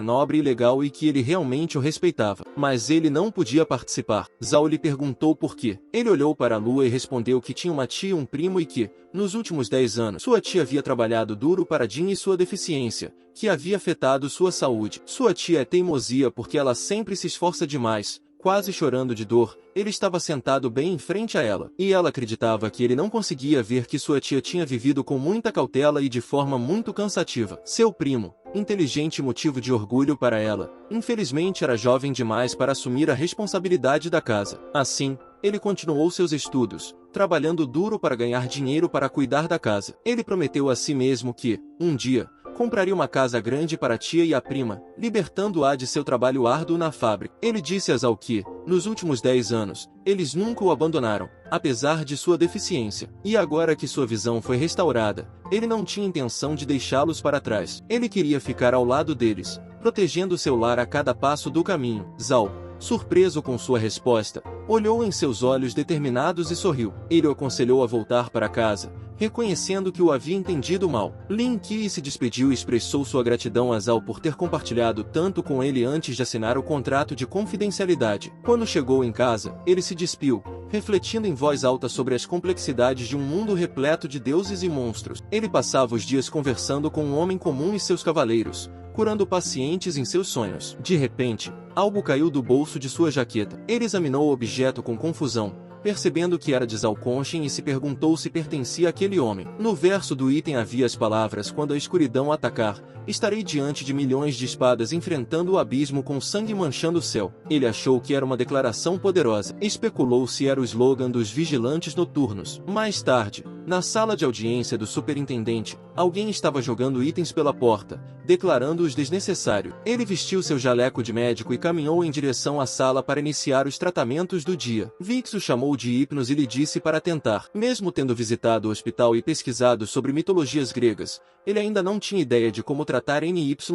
nobre e legal e que ele realmente o respeitava. Mas ele não podia participar. Zal lhe perguntou por quê. Ele olhou para a lua e respondeu que tinha uma tia e um primo e que, nos últimos 10 anos, sua tia havia trabalhado duro para Jin e sua deficiência, que havia afetado sua saúde. Sua tia é teimosia porque ela sempre se esforça demais. Quase chorando de dor, ele estava sentado bem em frente a ela, e ela acreditava que ele não conseguia ver que sua tia tinha vivido com muita cautela e de forma muito cansativa. Seu primo, inteligente e motivo de orgulho para ela, infelizmente era jovem demais para assumir a responsabilidade da casa. Assim, ele continuou seus estudos, trabalhando duro para ganhar dinheiro para cuidar da casa. Ele prometeu a si mesmo que, um dia, compraria uma casa grande para a tia e a prima, libertando-a de seu trabalho árduo na fábrica. Ele disse a Zal que, nos últimos 10 anos, eles nunca o abandonaram, apesar de sua deficiência. E agora que sua visão foi restaurada, ele não tinha intenção de deixá-los para trás. Ele queria ficar ao lado deles, protegendo seu lar a cada passo do caminho. Zal, surpreso com sua resposta, olhou em seus olhos determinados e sorriu. Ele o aconselhou a voltar para casa, reconhecendo que o havia entendido mal. Lin Qi se despediu e expressou sua gratidão a Zal por ter compartilhado tanto com ele antes de assinar o contrato de confidencialidade. Quando chegou em casa, ele se despiu, refletindo em voz alta sobre as complexidades de um mundo repleto de deuses e monstros. Ele passava os dias conversando com um homem comum e seus cavaleiros, curando pacientes em seus sonhos. De repente, algo caiu do bolso de sua jaqueta. Ele examinou o objeto com confusão, percebendo que era de Zal Konshin, e se perguntou se pertencia àquele homem. No verso do item havia as palavras: quando a escuridão atacar, estarei diante de milhões de espadas enfrentando o abismo com sangue manchando o céu. Ele achou que era uma declaração poderosa. Especulou se era o slogan dos vigilantes noturnos. Mais tarde, na sala de audiência do superintendente, alguém estava jogando itens pela porta, declarando-os desnecessários. Ele vestiu seu jaleco de médico e caminhou em direção à sala para iniciar os tratamentos do dia. Vix o chamou de hipnose e lhe disse para tentar. Mesmo tendo visitado o hospital e pesquisado sobre mitologias gregas, ele ainda não tinha ideia de como tratar NYX.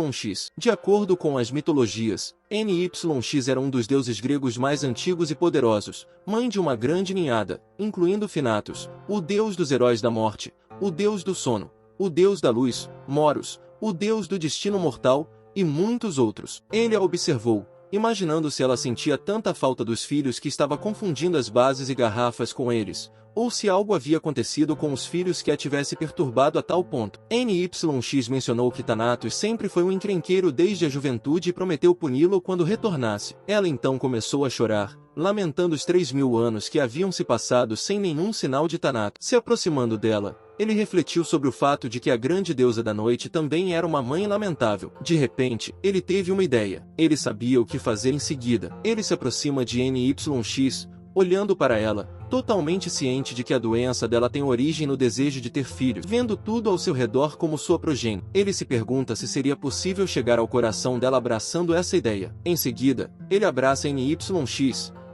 De acordo com as mitologias, NYX era um dos deuses gregos mais antigos e poderosos, mãe de uma grande ninhada, incluindo Finatos, o deus dos heróis da morte, o deus do sono, o deus da luz, Moros, o deus do destino mortal, e muitos outros. Ele a observou, imaginando se ela sentia tanta falta dos filhos que estava confundindo as bases e garrafas com eles, ou se algo havia acontecido com os filhos que a tivesse perturbado a tal ponto. NYX mencionou que Thanatos sempre foi um encrenqueiro desde a juventude e prometeu puni-lo quando retornasse. Ela então começou a chorar, lamentando os 3.000 anos que haviam se passado sem nenhum sinal de Thanatos. Se aproximando dela, ele refletiu sobre o fato de que a grande deusa da noite também era uma mãe lamentável. De repente, ele teve uma ideia. Ele sabia o que fazer em seguida. Ele se aproxima de NYX, olhando para ela, totalmente ciente de que a doença dela tem origem no desejo de ter filhos. Vendo tudo ao seu redor como sua progenie, ele se pergunta se seria possível chegar ao coração dela abraçando essa ideia. Em seguida, ele abraça NYX,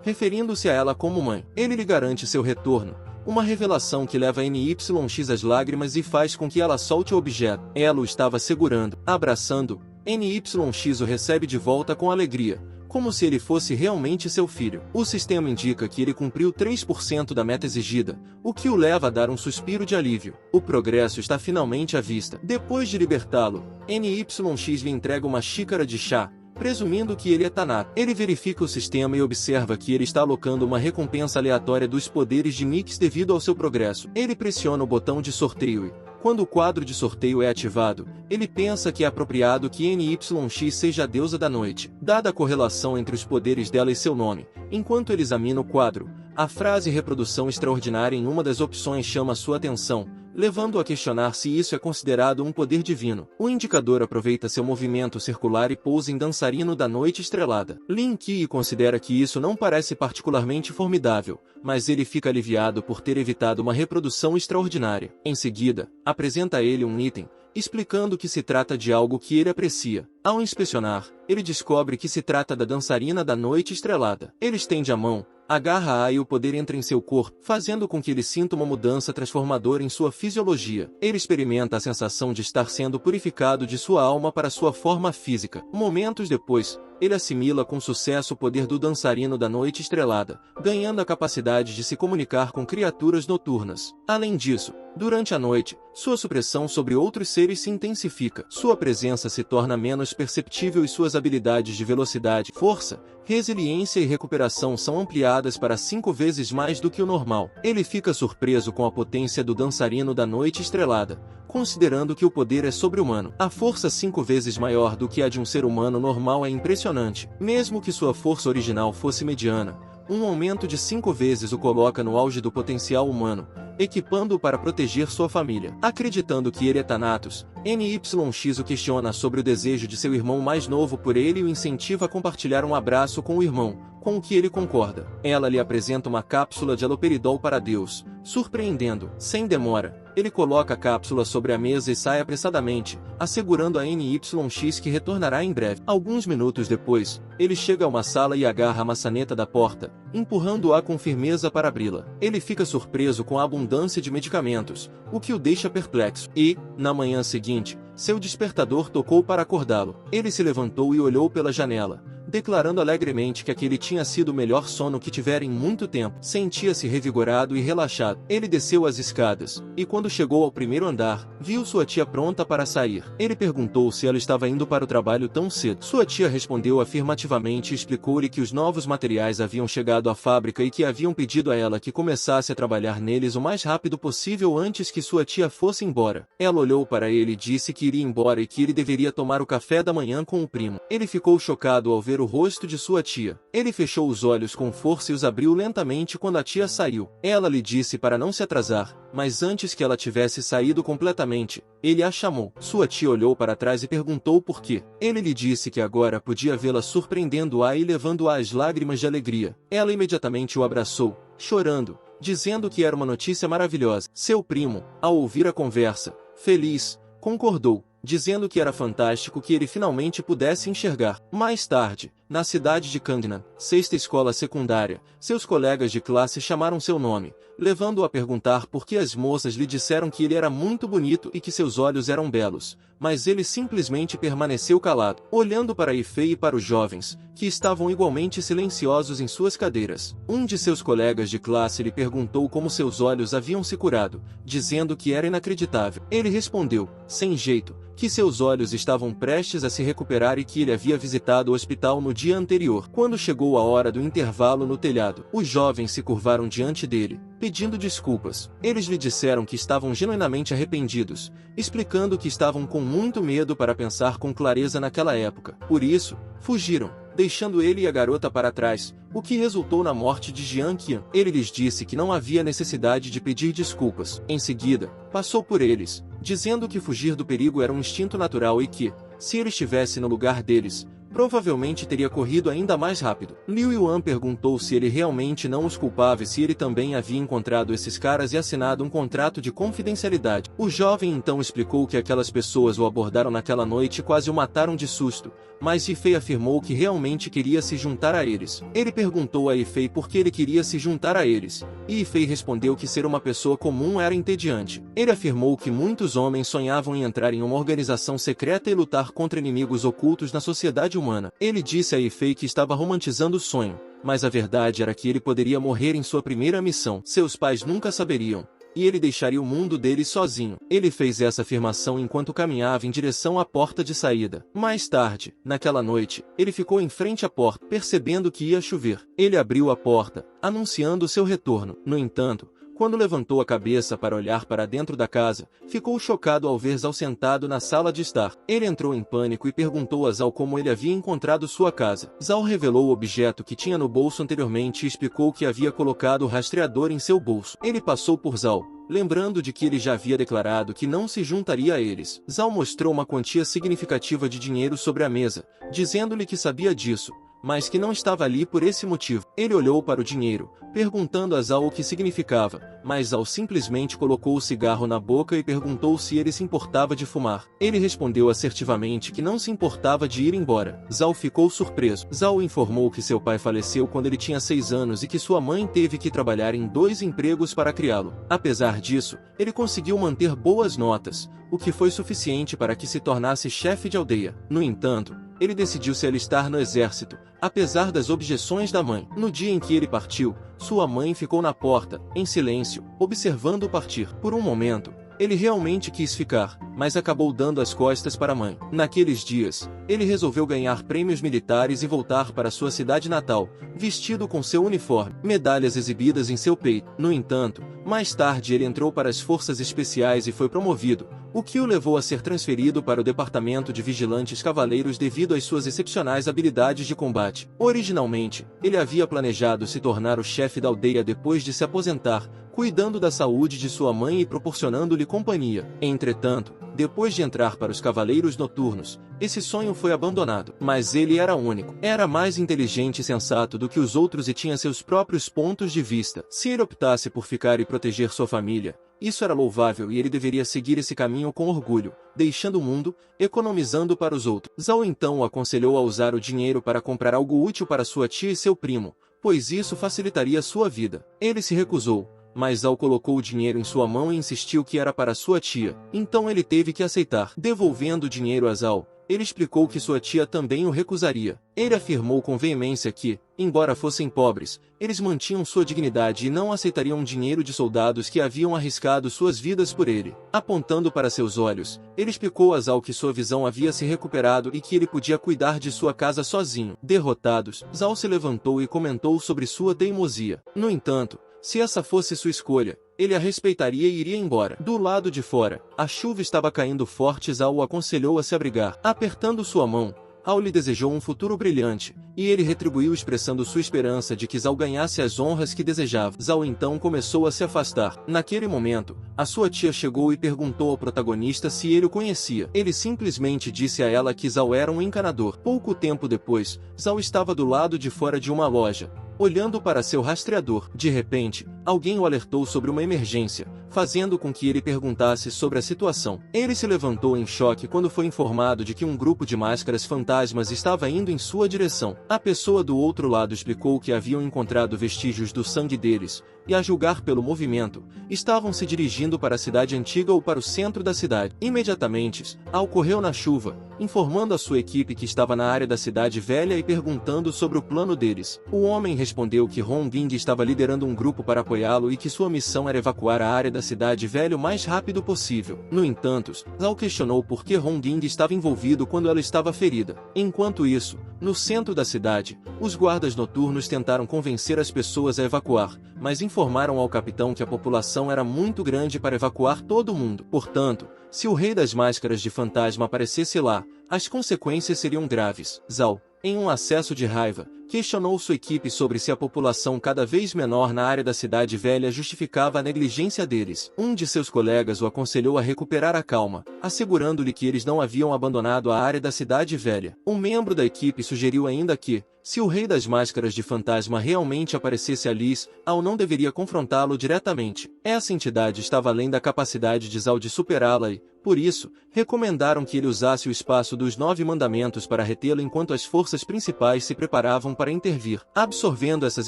referindo-se a ela como mãe. Ele lhe garante seu retorno, uma revelação que leva NYX às lágrimas e faz com que ela solte o objeto. Ela o estava segurando. Abraçando, NYX o recebe de volta com alegria, como se ele fosse realmente seu filho. O sistema indica que ele cumpriu 3% da meta exigida, o que o leva a dar um suspiro de alívio. O progresso está finalmente à vista. Depois de libertá-lo, NYX lhe entrega uma xícara de chá, presumindo que ele é Thanatos. Ele verifica o sistema e observa que ele está alocando uma recompensa aleatória dos poderes de Mix devido ao seu progresso. Ele pressiona o botão de sorteio e, quando o quadro de sorteio é ativado, ele pensa que é apropriado que NYX seja a deusa da noite. Dada a correlação entre os poderes dela e seu nome, enquanto ele examina o quadro, a frase reprodução extraordinária em uma das opções chama sua atenção, levando-o a questionar se isso é considerado um poder divino. O indicador aproveita seu movimento circular e pousa em dançarino da noite estrelada. Lin Qi considera que isso não parece particularmente formidável, mas ele fica aliviado por ter evitado uma reprodução extraordinária. Em seguida, apresenta a ele um item, explicando que se trata de algo que ele aprecia. Ao inspecionar, ele descobre que se trata da dançarina da noite estrelada. Ele estende a mão, agarra-a e o poder entra em seu corpo, fazendo com que ele sinta uma mudança transformadora em sua fisiologia. Ele experimenta a sensação de estar sendo purificado de sua alma para sua forma física. Momentos depois, ele assimila com sucesso o poder do dançarino da noite estrelada, ganhando a capacidade de se comunicar com criaturas noturnas. Além disso, durante a noite, sua supressão sobre outros seres se intensifica. Sua presença se torna menos perceptível e suas habilidades de velocidade, força, resiliência e recuperação são ampliadas para 5 vezes mais do que o normal. Ele fica surpreso com a potência do dançarino da noite estrelada, considerando que o poder é sobre-humano. A força 5 vezes maior do que a de um ser humano normal é impressionante. Mesmo que sua força original fosse mediana, um aumento de 5 vezes o coloca no auge do potencial humano, equipando-o para proteger sua família. Acreditando que ele é Thanatos, NYX o questiona sobre o desejo de seu irmão mais novo por ele e o incentiva a compartilhar um abraço com o irmão, com o que ele concorda. Ela lhe apresenta uma cápsula de haloperidol para Deus, surpreendendo. Sem demora, ele coloca a cápsula sobre a mesa e sai apressadamente, assegurando a NYX que retornará em breve. Alguns minutos depois, ele chega a uma sala e agarra a maçaneta da porta, empurrando-a com firmeza para abri-la. Ele fica surpreso com a abundância de medicamentos, o que o deixa perplexo. E, na manhã seguinte, seu despertador tocou para acordá-lo. Ele se levantou e olhou pela janela, declarando alegremente que aquele tinha sido o melhor sono que tivera em muito tempo. Sentia-se revigorado e relaxado. Ele desceu as escadas, e quando chegou ao primeiro andar, viu sua tia pronta para sair. Ele perguntou se ela estava indo para o trabalho tão cedo. Sua tia respondeu afirmativamente e explicou-lhe que os novos materiais haviam chegado à fábrica e que haviam pedido a ela que começasse a trabalhar neles o mais rápido possível antes que sua tia fosse embora. Ela olhou para ele e disse que iria embora e que ele deveria tomar o café da manhã com o primo. Ele ficou chocado ao ver o rosto de sua tia. Ele fechou os olhos com força e os abriu lentamente quando a tia saiu. Ela lhe disse para não se atrasar, mas antes que ela tivesse saído completamente, ele a chamou. Sua tia olhou para trás e perguntou por quê. Ele lhe disse que agora podia vê-la surpreendendo-a e levando-a às lágrimas de alegria. Ela imediatamente o abraçou, chorando, dizendo que era uma notícia maravilhosa. Seu primo, ao ouvir a conversa, feliz, concordou, dizendo que era fantástico que ele finalmente pudesse enxergar. Mais tarde, na cidade de Kangnan, 6ª escola secundária, seus colegas de classe chamaram seu nome, levando-o a perguntar por que as moças lhe disseram que ele era muito bonito e que seus olhos eram belos, mas ele simplesmente permaneceu calado, olhando para Ifei e para os jovens, que estavam igualmente silenciosos em suas cadeiras. Um de seus colegas de classe lhe perguntou como seus olhos haviam se curado, dizendo que era inacreditável. Ele respondeu, sem jeito, que seus olhos estavam prestes a se recuperar e que ele havia visitado o hospital no dia anterior. Quando chegou a hora do intervalo no telhado, os jovens se curvaram diante dele, pedindo desculpas. Eles lhe disseram que estavam genuinamente arrependidos, explicando que estavam com muito medo para pensar com clareza naquela época. Por isso, fugiram. deixando ele e a garota para trás, o que resultou na morte de Jiang Qian. Ele lhes disse que não havia necessidade de pedir desculpas. Em seguida, passou por eles, dizendo que fugir do perigo era um instinto natural e que, se ele estivesse no lugar deles, provavelmente teria corrido ainda mais rápido. Liu Yuan perguntou se ele realmente não os culpava e se ele também havia encontrado esses caras e assinado um contrato de confidencialidade. O jovem então explicou que aquelas pessoas o abordaram naquela noite e quase o mataram de susto, mas Yifei afirmou que realmente queria se juntar a eles. Ele perguntou a Yifei por que ele queria se juntar a eles, e Yifei respondeu que ser uma pessoa comum era entediante. Ele afirmou que muitos homens sonhavam em entrar em uma organização secreta e lutar contra inimigos ocultos na sociedade humana. Ele disse a Yifei que estava romantizando o sonho, mas a verdade era que ele poderia morrer em sua primeira missão. Seus pais nunca saberiam, e ele deixaria o mundo dele sozinho. Ele fez essa afirmação enquanto caminhava em direção à porta de saída. Mais tarde, naquela noite, ele ficou em frente à porta, percebendo que ia chover. Ele abriu a porta, anunciando seu retorno. No entanto, quando levantou a cabeça para olhar para dentro da casa, ficou chocado ao ver Zhao sentado na sala de estar. Ele entrou em pânico e perguntou a Zhao como ele havia encontrado sua casa. Zhao revelou o objeto que tinha no bolso anteriormente e explicou que havia colocado o rastreador em seu bolso. Ele passou por Zhao, lembrando de que ele já havia declarado que não se juntaria a eles. Zhao mostrou uma quantia significativa de dinheiro sobre a mesa, dizendo-lhe que sabia disso, mas que não estava ali por esse motivo. Ele olhou para o dinheiro, perguntando a Zhao o que significava, mas Zhao simplesmente colocou o cigarro na boca e perguntou se ele se importava de fumar. Ele respondeu assertivamente que não se importava de ir embora. Zhao ficou surpreso. Zhao informou que seu pai faleceu quando ele tinha 6 anos e que sua mãe teve que trabalhar em 2 empregos para criá-lo. Apesar disso, ele conseguiu manter boas notas, o que foi suficiente para que se tornasse chefe de aldeia. No entanto, ele decidiu se alistar no exército, apesar das objeções da mãe. No dia em que ele partiu, sua mãe ficou na porta, em silêncio, observando-o partir. Por um momento, ele realmente quis ficar, mas acabou dando as costas para a mãe. Naqueles dias, ele resolveu ganhar prêmios militares e voltar para sua cidade natal, vestido com seu uniforme, medalhas exibidas em seu peito. No entanto, mais tarde ele entrou para as forças especiais e foi promovido, o que o levou a ser transferido para o departamento de vigilantes cavaleiros devido às suas excepcionais habilidades de combate. Originalmente, ele havia planejado se tornar o chefe da aldeia depois de se aposentar, cuidando da saúde de sua mãe e proporcionando-lhe companhia. Entretanto, depois de entrar para os Cavaleiros Noturnos, esse sonho foi abandonado. Mas ele era único. Era mais inteligente e sensato do que os outros e tinha seus próprios pontos de vista. Se ele optasse por ficar e proteger sua família, isso era louvável e ele deveria seguir esse caminho com orgulho, deixando o mundo, economizando para os outros. Zhao então o aconselhou a usar o dinheiro para comprar algo útil para sua tia e seu primo, pois isso facilitaria sua vida. Ele se recusou, mas Zhao colocou o dinheiro em sua mão e insistiu que era para sua tia. Então ele teve que aceitar. Devolvendo o dinheiro a Zhao, ele explicou que sua tia também o recusaria. Ele afirmou com veemência que, embora fossem pobres, eles mantinham sua dignidade e não aceitariam dinheiro de soldados que haviam arriscado suas vidas por ele. Apontando para seus olhos, ele explicou a Zhao que sua visão havia se recuperado e que ele podia cuidar de sua casa sozinho. Derrotados, Zhao se levantou e comentou sobre sua teimosia. No entanto, se essa fosse sua escolha, ele a respeitaria e iria embora. Do lado de fora, a chuva estava caindo forte e Zhao o aconselhou a se abrigar. Apertando sua mão, Zhao lhe desejou um futuro brilhante, e ele retribuiu expressando sua esperança de que Zhao ganhasse as honras que desejava. Zhao então começou a se afastar. Naquele momento, a sua tia chegou e perguntou ao protagonista se ele o conhecia. Ele simplesmente disse a ela que Zhao era um encanador. Pouco tempo depois, Zhao estava do lado de fora de uma loja, olhando para seu rastreador. De repente, alguém o alertou sobre uma emergência, fazendo com que ele perguntasse sobre a situação. Ele se levantou em choque quando foi informado de que um grupo de máscaras fantasmas estava indo em sua direção. A pessoa do outro lado explicou que haviam encontrado vestígios do sangue deles, e a julgar pelo movimento, estavam se dirigindo para a cidade antiga ou para o centro da cidade. Imediatamente, Zhao correu na chuva, informando a sua equipe que estava na área da cidade velha e perguntando sobre o plano deles. O homem respondeu que Hongbing estava liderando um grupo para apoiá-lo e que sua missão era evacuar a área da cidade velha o mais rápido possível. No entanto, Zhao questionou por que Hongbing estava envolvido quando ela estava ferida. Enquanto isso, no centro da cidade, os guardas noturnos tentaram convencer as pessoas a evacuar, mas informaram ao capitão que a população era muito grande para evacuar todo mundo. Portanto, se o rei das máscaras de fantasma aparecesse lá, as consequências seriam graves. Zhao, Em um acesso de raiva, questionou sua equipe sobre se a população cada vez menor na área da Cidade Velha justificava a negligência deles. Um de seus colegas o aconselhou a recuperar a calma, assegurando-lhe que eles não haviam abandonado a área da Cidade Velha. Um membro da equipe sugeriu ainda que, se o Rei das Máscaras de Fantasma realmente aparecesse ali, Al não deveria confrontá-lo diretamente. Essa entidade estava além da capacidade de Zal de superá-la e, por isso, recomendaram que ele usasse o espaço dos 9 mandamentos para retê-lo enquanto as forças principais se preparavam para intervir. Absorvendo essas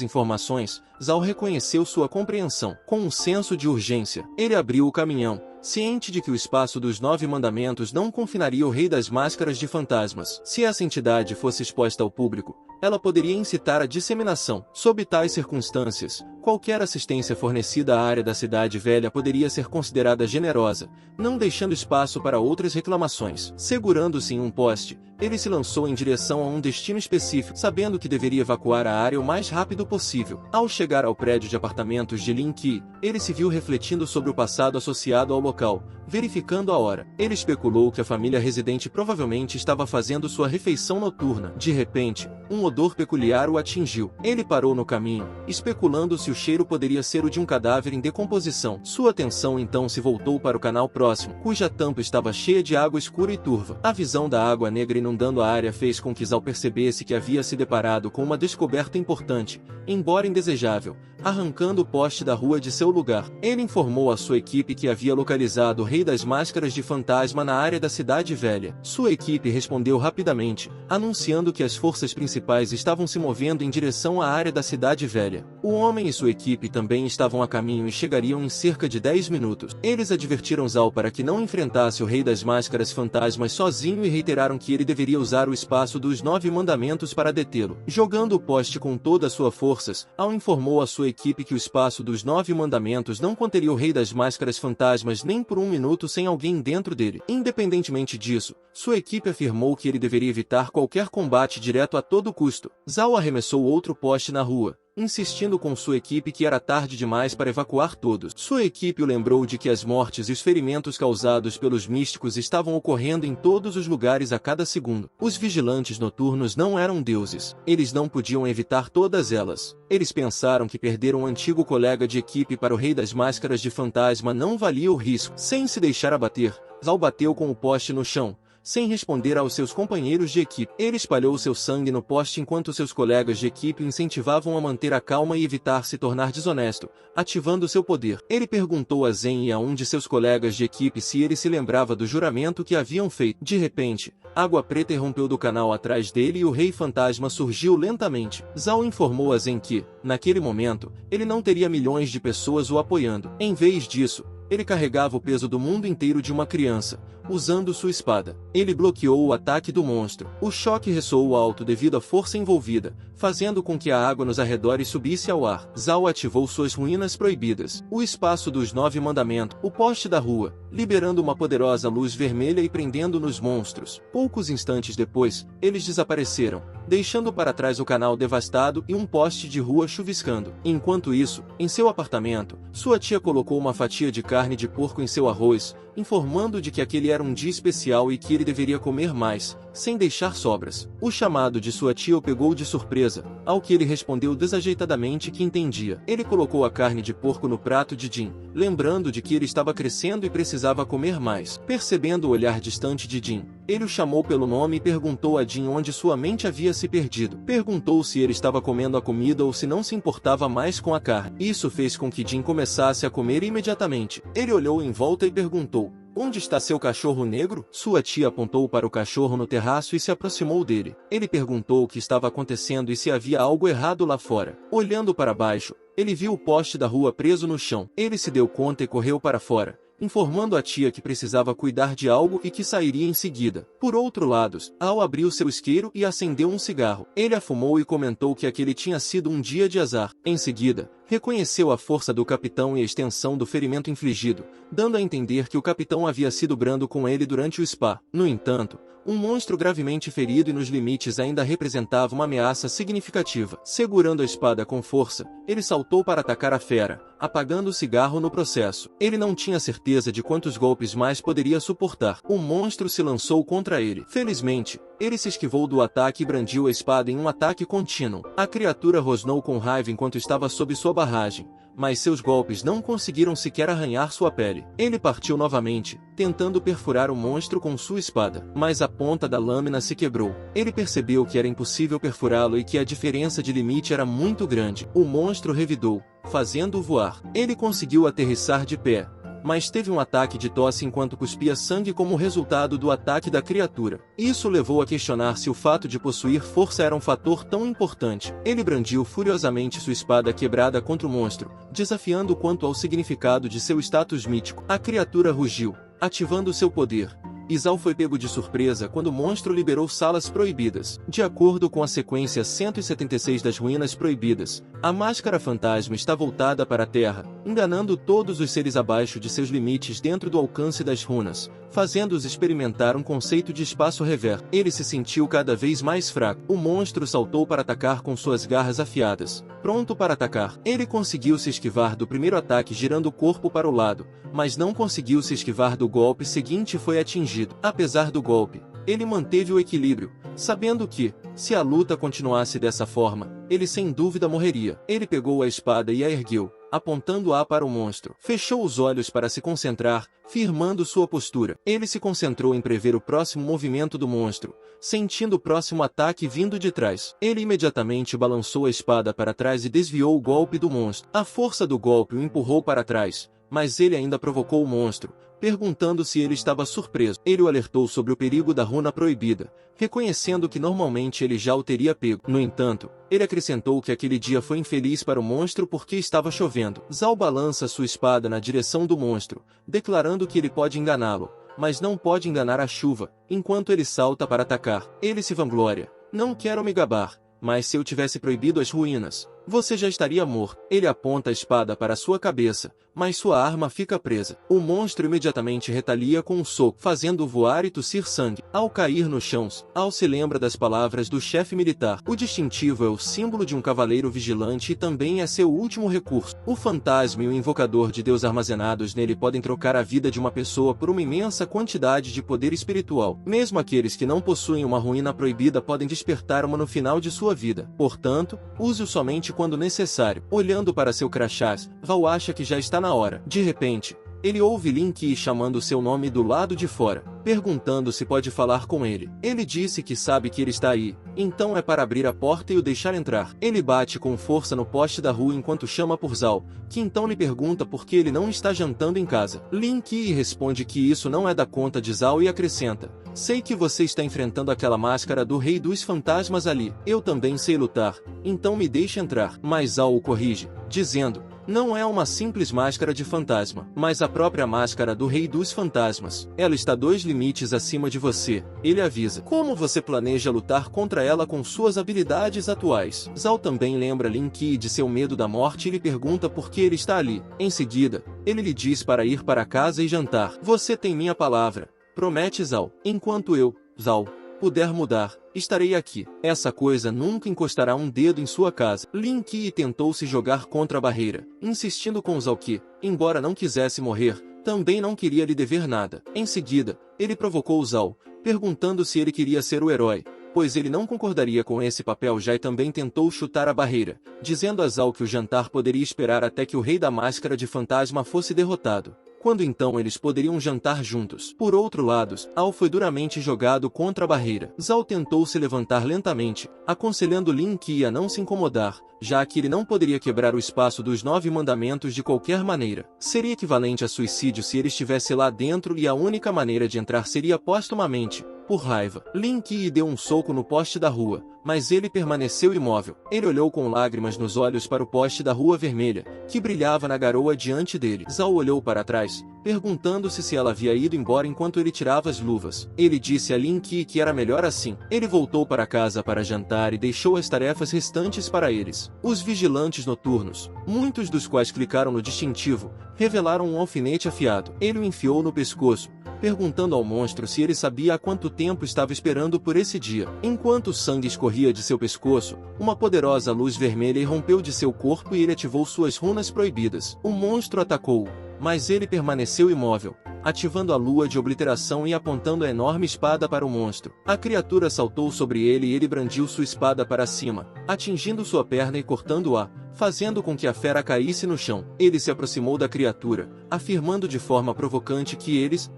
informações, Zal reconheceu sua compreensão. Com um senso de urgência, ele abriu o caminhão, ciente de que o espaço dos 9 mandamentos não confinaria o Rei das Máscaras de Fantasmas. Se essa entidade fosse exposta ao público, ela poderia incitar a disseminação. Sob tais circunstâncias, qualquer assistência fornecida à área da Cidade Velha poderia ser considerada generosa, não deixando espaço para outras reclamações. Segurando-se em um poste, ele se lançou em direção a um destino específico, sabendo que deveria evacuar a área o mais rápido possível. Ao chegar ao prédio de apartamentos de Lin Qi, ele se viu refletindo sobre o passado associado ao local, verificando a hora. Ele especulou que a família residente provavelmente estava fazendo sua refeição noturna. De repente, um odor peculiar o atingiu. Ele parou no caminho, especulando se o cheiro poderia ser o de um cadáver em decomposição. Sua atenção então se voltou para o canal próximo, cuja tampa estava cheia de água escura e turva. A visão da água negra inundando a área fez com que Zal percebesse que havia se deparado com uma descoberta importante, embora indesejável, arrancando o poste da rua de seu lugar. Ele informou à sua equipe que havia localizado o Rei das Máscaras de Fantasma na área da Cidade Velha. Sua equipe respondeu rapidamente, anunciando que as forças principais estavam se movendo em direção à área da Cidade Velha. O homem e sua equipe também estavam a caminho e chegariam em cerca de 10 minutos. Eles advertiram Zal para que não enfrentasse o Rei das Máscaras Fantasmas sozinho e reiteraram que ele deveria usar o espaço dos 9 mandamentos para detê-lo. Jogando o poste com toda a sua forças, Al informou à sua equipe que o espaço dos 9 mandamentos não conteria o Rei das Máscaras Fantasmas nem por um minuto sem alguém dentro dele. Independentemente disso, sua equipe afirmou que ele deveria evitar qualquer combate direto a todo custo. Zal arremessou outro poste na rua, insistindo com sua equipe que era tarde demais para evacuar todos. Sua equipe o lembrou de que as mortes e os ferimentos causados pelos místicos estavam ocorrendo em todos os lugares a cada segundo. Os vigilantes noturnos não eram deuses. Eles não podiam evitar todas elas. Eles pensaram que perder um antigo colega de equipe para o Rei das Máscaras de Fantasma não valia o risco. Sem se deixar abater, Zal bateu com o poste no chão, sem responder aos seus companheiros de equipe. Ele espalhou seu sangue no poste enquanto seus colegas de equipe o incentivavam a manter a calma e evitar se tornar desonesto, ativando seu poder. Ele perguntou a Zen e a um de seus colegas de equipe se ele se lembrava do juramento que haviam feito. De repente, água preta irrompeu do canal atrás dele e o Rei Fantasma surgiu lentamente. Zal informou a Zen que, naquele momento, ele não teria milhões de pessoas o apoiando. Em vez disso, ele carregava o peso do mundo inteiro de uma criança, usando sua espada. Ele bloqueou o ataque do monstro. O choque ressoou alto devido à força envolvida, fazendo com que a água nos arredores subisse ao ar. Zal ativou suas ruínas proibidas, o espaço dos 9 mandamentos, o poste da rua, liberando uma poderosa luz vermelha e prendendo nos monstros. Poucos instantes depois, eles desapareceram, deixando para trás o canal devastado e um poste de rua chuviscando. Enquanto isso, em seu apartamento, sua tia colocou uma fatia de carne de porco em seu arroz, informando de que aquele era um dia especial e que ele deveria comer mais, sem deixar sobras. O chamado de sua tia o pegou de surpresa, ao que ele respondeu desajeitadamente que entendia. Ele colocou a carne de porco no prato de Jin, lembrando de que ele estava crescendo e precisava comer mais. Percebendo o olhar distante de Jin, ele o chamou pelo nome e perguntou a Jin onde sua mente havia se perdido. Perguntou se ele estava comendo a comida ou se não se importava mais com a carne. Isso fez com que Jin começasse a comer imediatamente. Ele olhou em volta e perguntou: "Onde está seu cachorro negro?" Sua tia apontou para o cachorro no terraço e se aproximou dele. Ele perguntou o que estava acontecendo e se havia algo errado lá fora. Olhando para baixo, ele viu o poste da rua preso no chão. Ele se deu conta e correu para fora, informando a tia que precisava cuidar de algo e que sairia em seguida. Por outro lado, Al abriu seu isqueiro e acendeu um cigarro. Ele a fumou e comentou que aquele tinha sido um dia de azar. Em seguida, reconheceu a força do capitão e a extensão do ferimento infligido, dando a entender que o capitão havia sido brando com ele durante o spa. No entanto, um monstro gravemente ferido e nos limites ainda representava uma ameaça significativa. Segurando a espada com força, ele saltou para atacar a fera, apagando o cigarro no processo. Ele não tinha certeza de quantos golpes mais poderia suportar. O monstro se lançou contra ele. Felizmente, Ele se esquivou do ataque e brandiu a espada em um ataque contínuo. A criatura rosnou com raiva enquanto estava sob sua barragem, mas seus golpes não conseguiram sequer arranhar sua pele. Ele partiu novamente, tentando perfurar o monstro com sua espada, mas a ponta da lâmina se quebrou. Ele percebeu que era impossível perfurá-lo e que a diferença de limite era muito grande. O monstro revidou, fazendo-o voar. Ele conseguiu aterrissar de pé, mas teve um ataque de tosse enquanto cuspia sangue como resultado do ataque da criatura. Isso levou a questionar se o fato de possuir força era um fator tão importante. Ele brandiu furiosamente sua espada quebrada contra o monstro, desafiando quanto ao significado de seu status mítico. A criatura rugiu, ativando seu poder. Zal foi pego de surpresa quando o monstro liberou salas proibidas. De acordo com a sequência 176 das ruínas proibidas, a máscara fantasma está voltada para a Terra, enganando todos os seres abaixo de seus limites dentro do alcance das runas, fazendo-os experimentar um conceito de espaço reverso. Ele se sentiu cada vez mais fraco. O monstro saltou para atacar com suas garras afiadas, pronto para atacar. Ele conseguiu se esquivar do primeiro ataque girando o corpo para o lado, mas não conseguiu se esquivar do golpe seguinte e foi atingido. Apesar do golpe, ele manteve o equilíbrio, sabendo que, se a luta continuasse dessa forma, ele sem dúvida morreria. Ele pegou a espada e a ergueu, apontando-a para o monstro. Fechou os olhos para se concentrar, firmando sua postura. Ele se concentrou em prever o próximo movimento do monstro, sentindo o próximo ataque vindo de trás. Ele imediatamente balançou a espada para trás e desviou o golpe do monstro. A força do golpe o empurrou para trás, mas ele ainda provocou o monstro, perguntando se ele estava surpreso. Ele o alertou sobre o perigo da runa proibida, reconhecendo que normalmente ele já o teria pego. No entanto, ele acrescentou que aquele dia foi infeliz para o monstro porque estava chovendo. Zal balança sua espada na direção do monstro, declarando que ele pode enganá-lo, mas não pode enganar a chuva, enquanto ele salta para atacar. Ele se vangloria. Não quero me gabar, mas se eu tivesse proibido as ruínas, você já estaria morto. Ele aponta a espada para sua cabeça, mas sua arma fica presa. O monstro imediatamente retalia com um soco, fazendo-o voar e tossir sangue. Ao cair no chão, Al se lembra das palavras do chefe militar. O distintivo é o símbolo de um cavaleiro vigilante e também é seu último recurso. O fantasma e o invocador de Deus armazenados nele podem trocar a vida de uma pessoa por uma imensa quantidade de poder espiritual. Mesmo aqueles que não possuem uma ruína proibida podem despertar uma no final de sua vida. Portanto, use-o somente quando necessário. Olhando para seu crachá, Val acha que já está na hora. De repente, ele ouve Lin Qi chamando seu nome do lado de fora, perguntando se pode falar com ele. Ele disse que sabe que ele está aí, então é para abrir a porta e o deixar entrar. Ele bate com força no poste da rua enquanto chama por Zal, que então lhe pergunta por que ele não está jantando em casa. Lin Qi responde que isso não é da conta de Zal e acrescenta: sei que você está enfrentando aquela máscara do rei dos fantasmas ali. Eu também sei lutar, então me deixe entrar. Mas Zal o corrige, dizendo: não é uma simples máscara de fantasma, mas a própria máscara do rei dos fantasmas. Ela está 2 limites acima de você, ele avisa. Como você planeja lutar contra ela com suas habilidades atuais? Zal também lembra Lin Qi de seu medo da morte e lhe pergunta por que ele está ali. Em seguida, ele lhe diz para ir para casa e jantar. Você tem minha palavra, promete Zal. Enquanto eu, Zal, puder mudar, estarei aqui. Essa coisa nunca encostará um dedo em sua casa. Lin Qi tentou se jogar contra a barreira, insistindo com Zal que, embora não quisesse morrer, também não queria lhe dever nada. Em seguida, ele provocou Zal, perguntando se ele queria ser o herói, pois ele não concordaria com esse papel já e também tentou chutar a barreira, dizendo a Zal que o jantar poderia esperar até que o rei da máscara de fantasma fosse derrotado, quando então eles poderiam jantar juntos. Por outro lado, Al foi duramente jogado contra a barreira. Zal tentou se levantar lentamente, aconselhando Lin Qi a não se incomodar, já que ele não poderia quebrar o espaço dos 9 mandamentos de qualquer maneira. Seria equivalente a suicídio se ele estivesse lá dentro e a única maneira de entrar seria póstumamente, por raiva. Lin Qi deu um soco no poste da rua, mas ele permaneceu imóvel. Ele olhou com lágrimas nos olhos para o poste da rua vermelha, que brilhava na garoa diante dele. Zal olhou para trás, perguntando-se se ela havia ido embora enquanto ele tirava as luvas. Ele disse a Lin Qi que era melhor assim. Ele voltou para casa para jantar e deixou as tarefas restantes para eles. Os vigilantes noturnos, muitos dos quais clicaram no distintivo, revelaram um alfinete afiado. Ele o enfiou no pescoço, perguntando ao monstro se ele sabia há quanto tempo estava esperando por esse dia. Enquanto o sangue escorria de seu pescoço, uma poderosa luz vermelha irrompeu de seu corpo e ele ativou suas runas proibidas. O monstro atacou-o, mas ele permaneceu imóvel, ativando a lua de obliteração e apontando a enorme espada para o monstro. A criatura saltou sobre ele e ele brandiu sua espada para cima, atingindo sua perna e cortando-a, fazendo com que a fera caísse no chão. Ele se aproximou da criatura, afirmando de forma provocante que eles,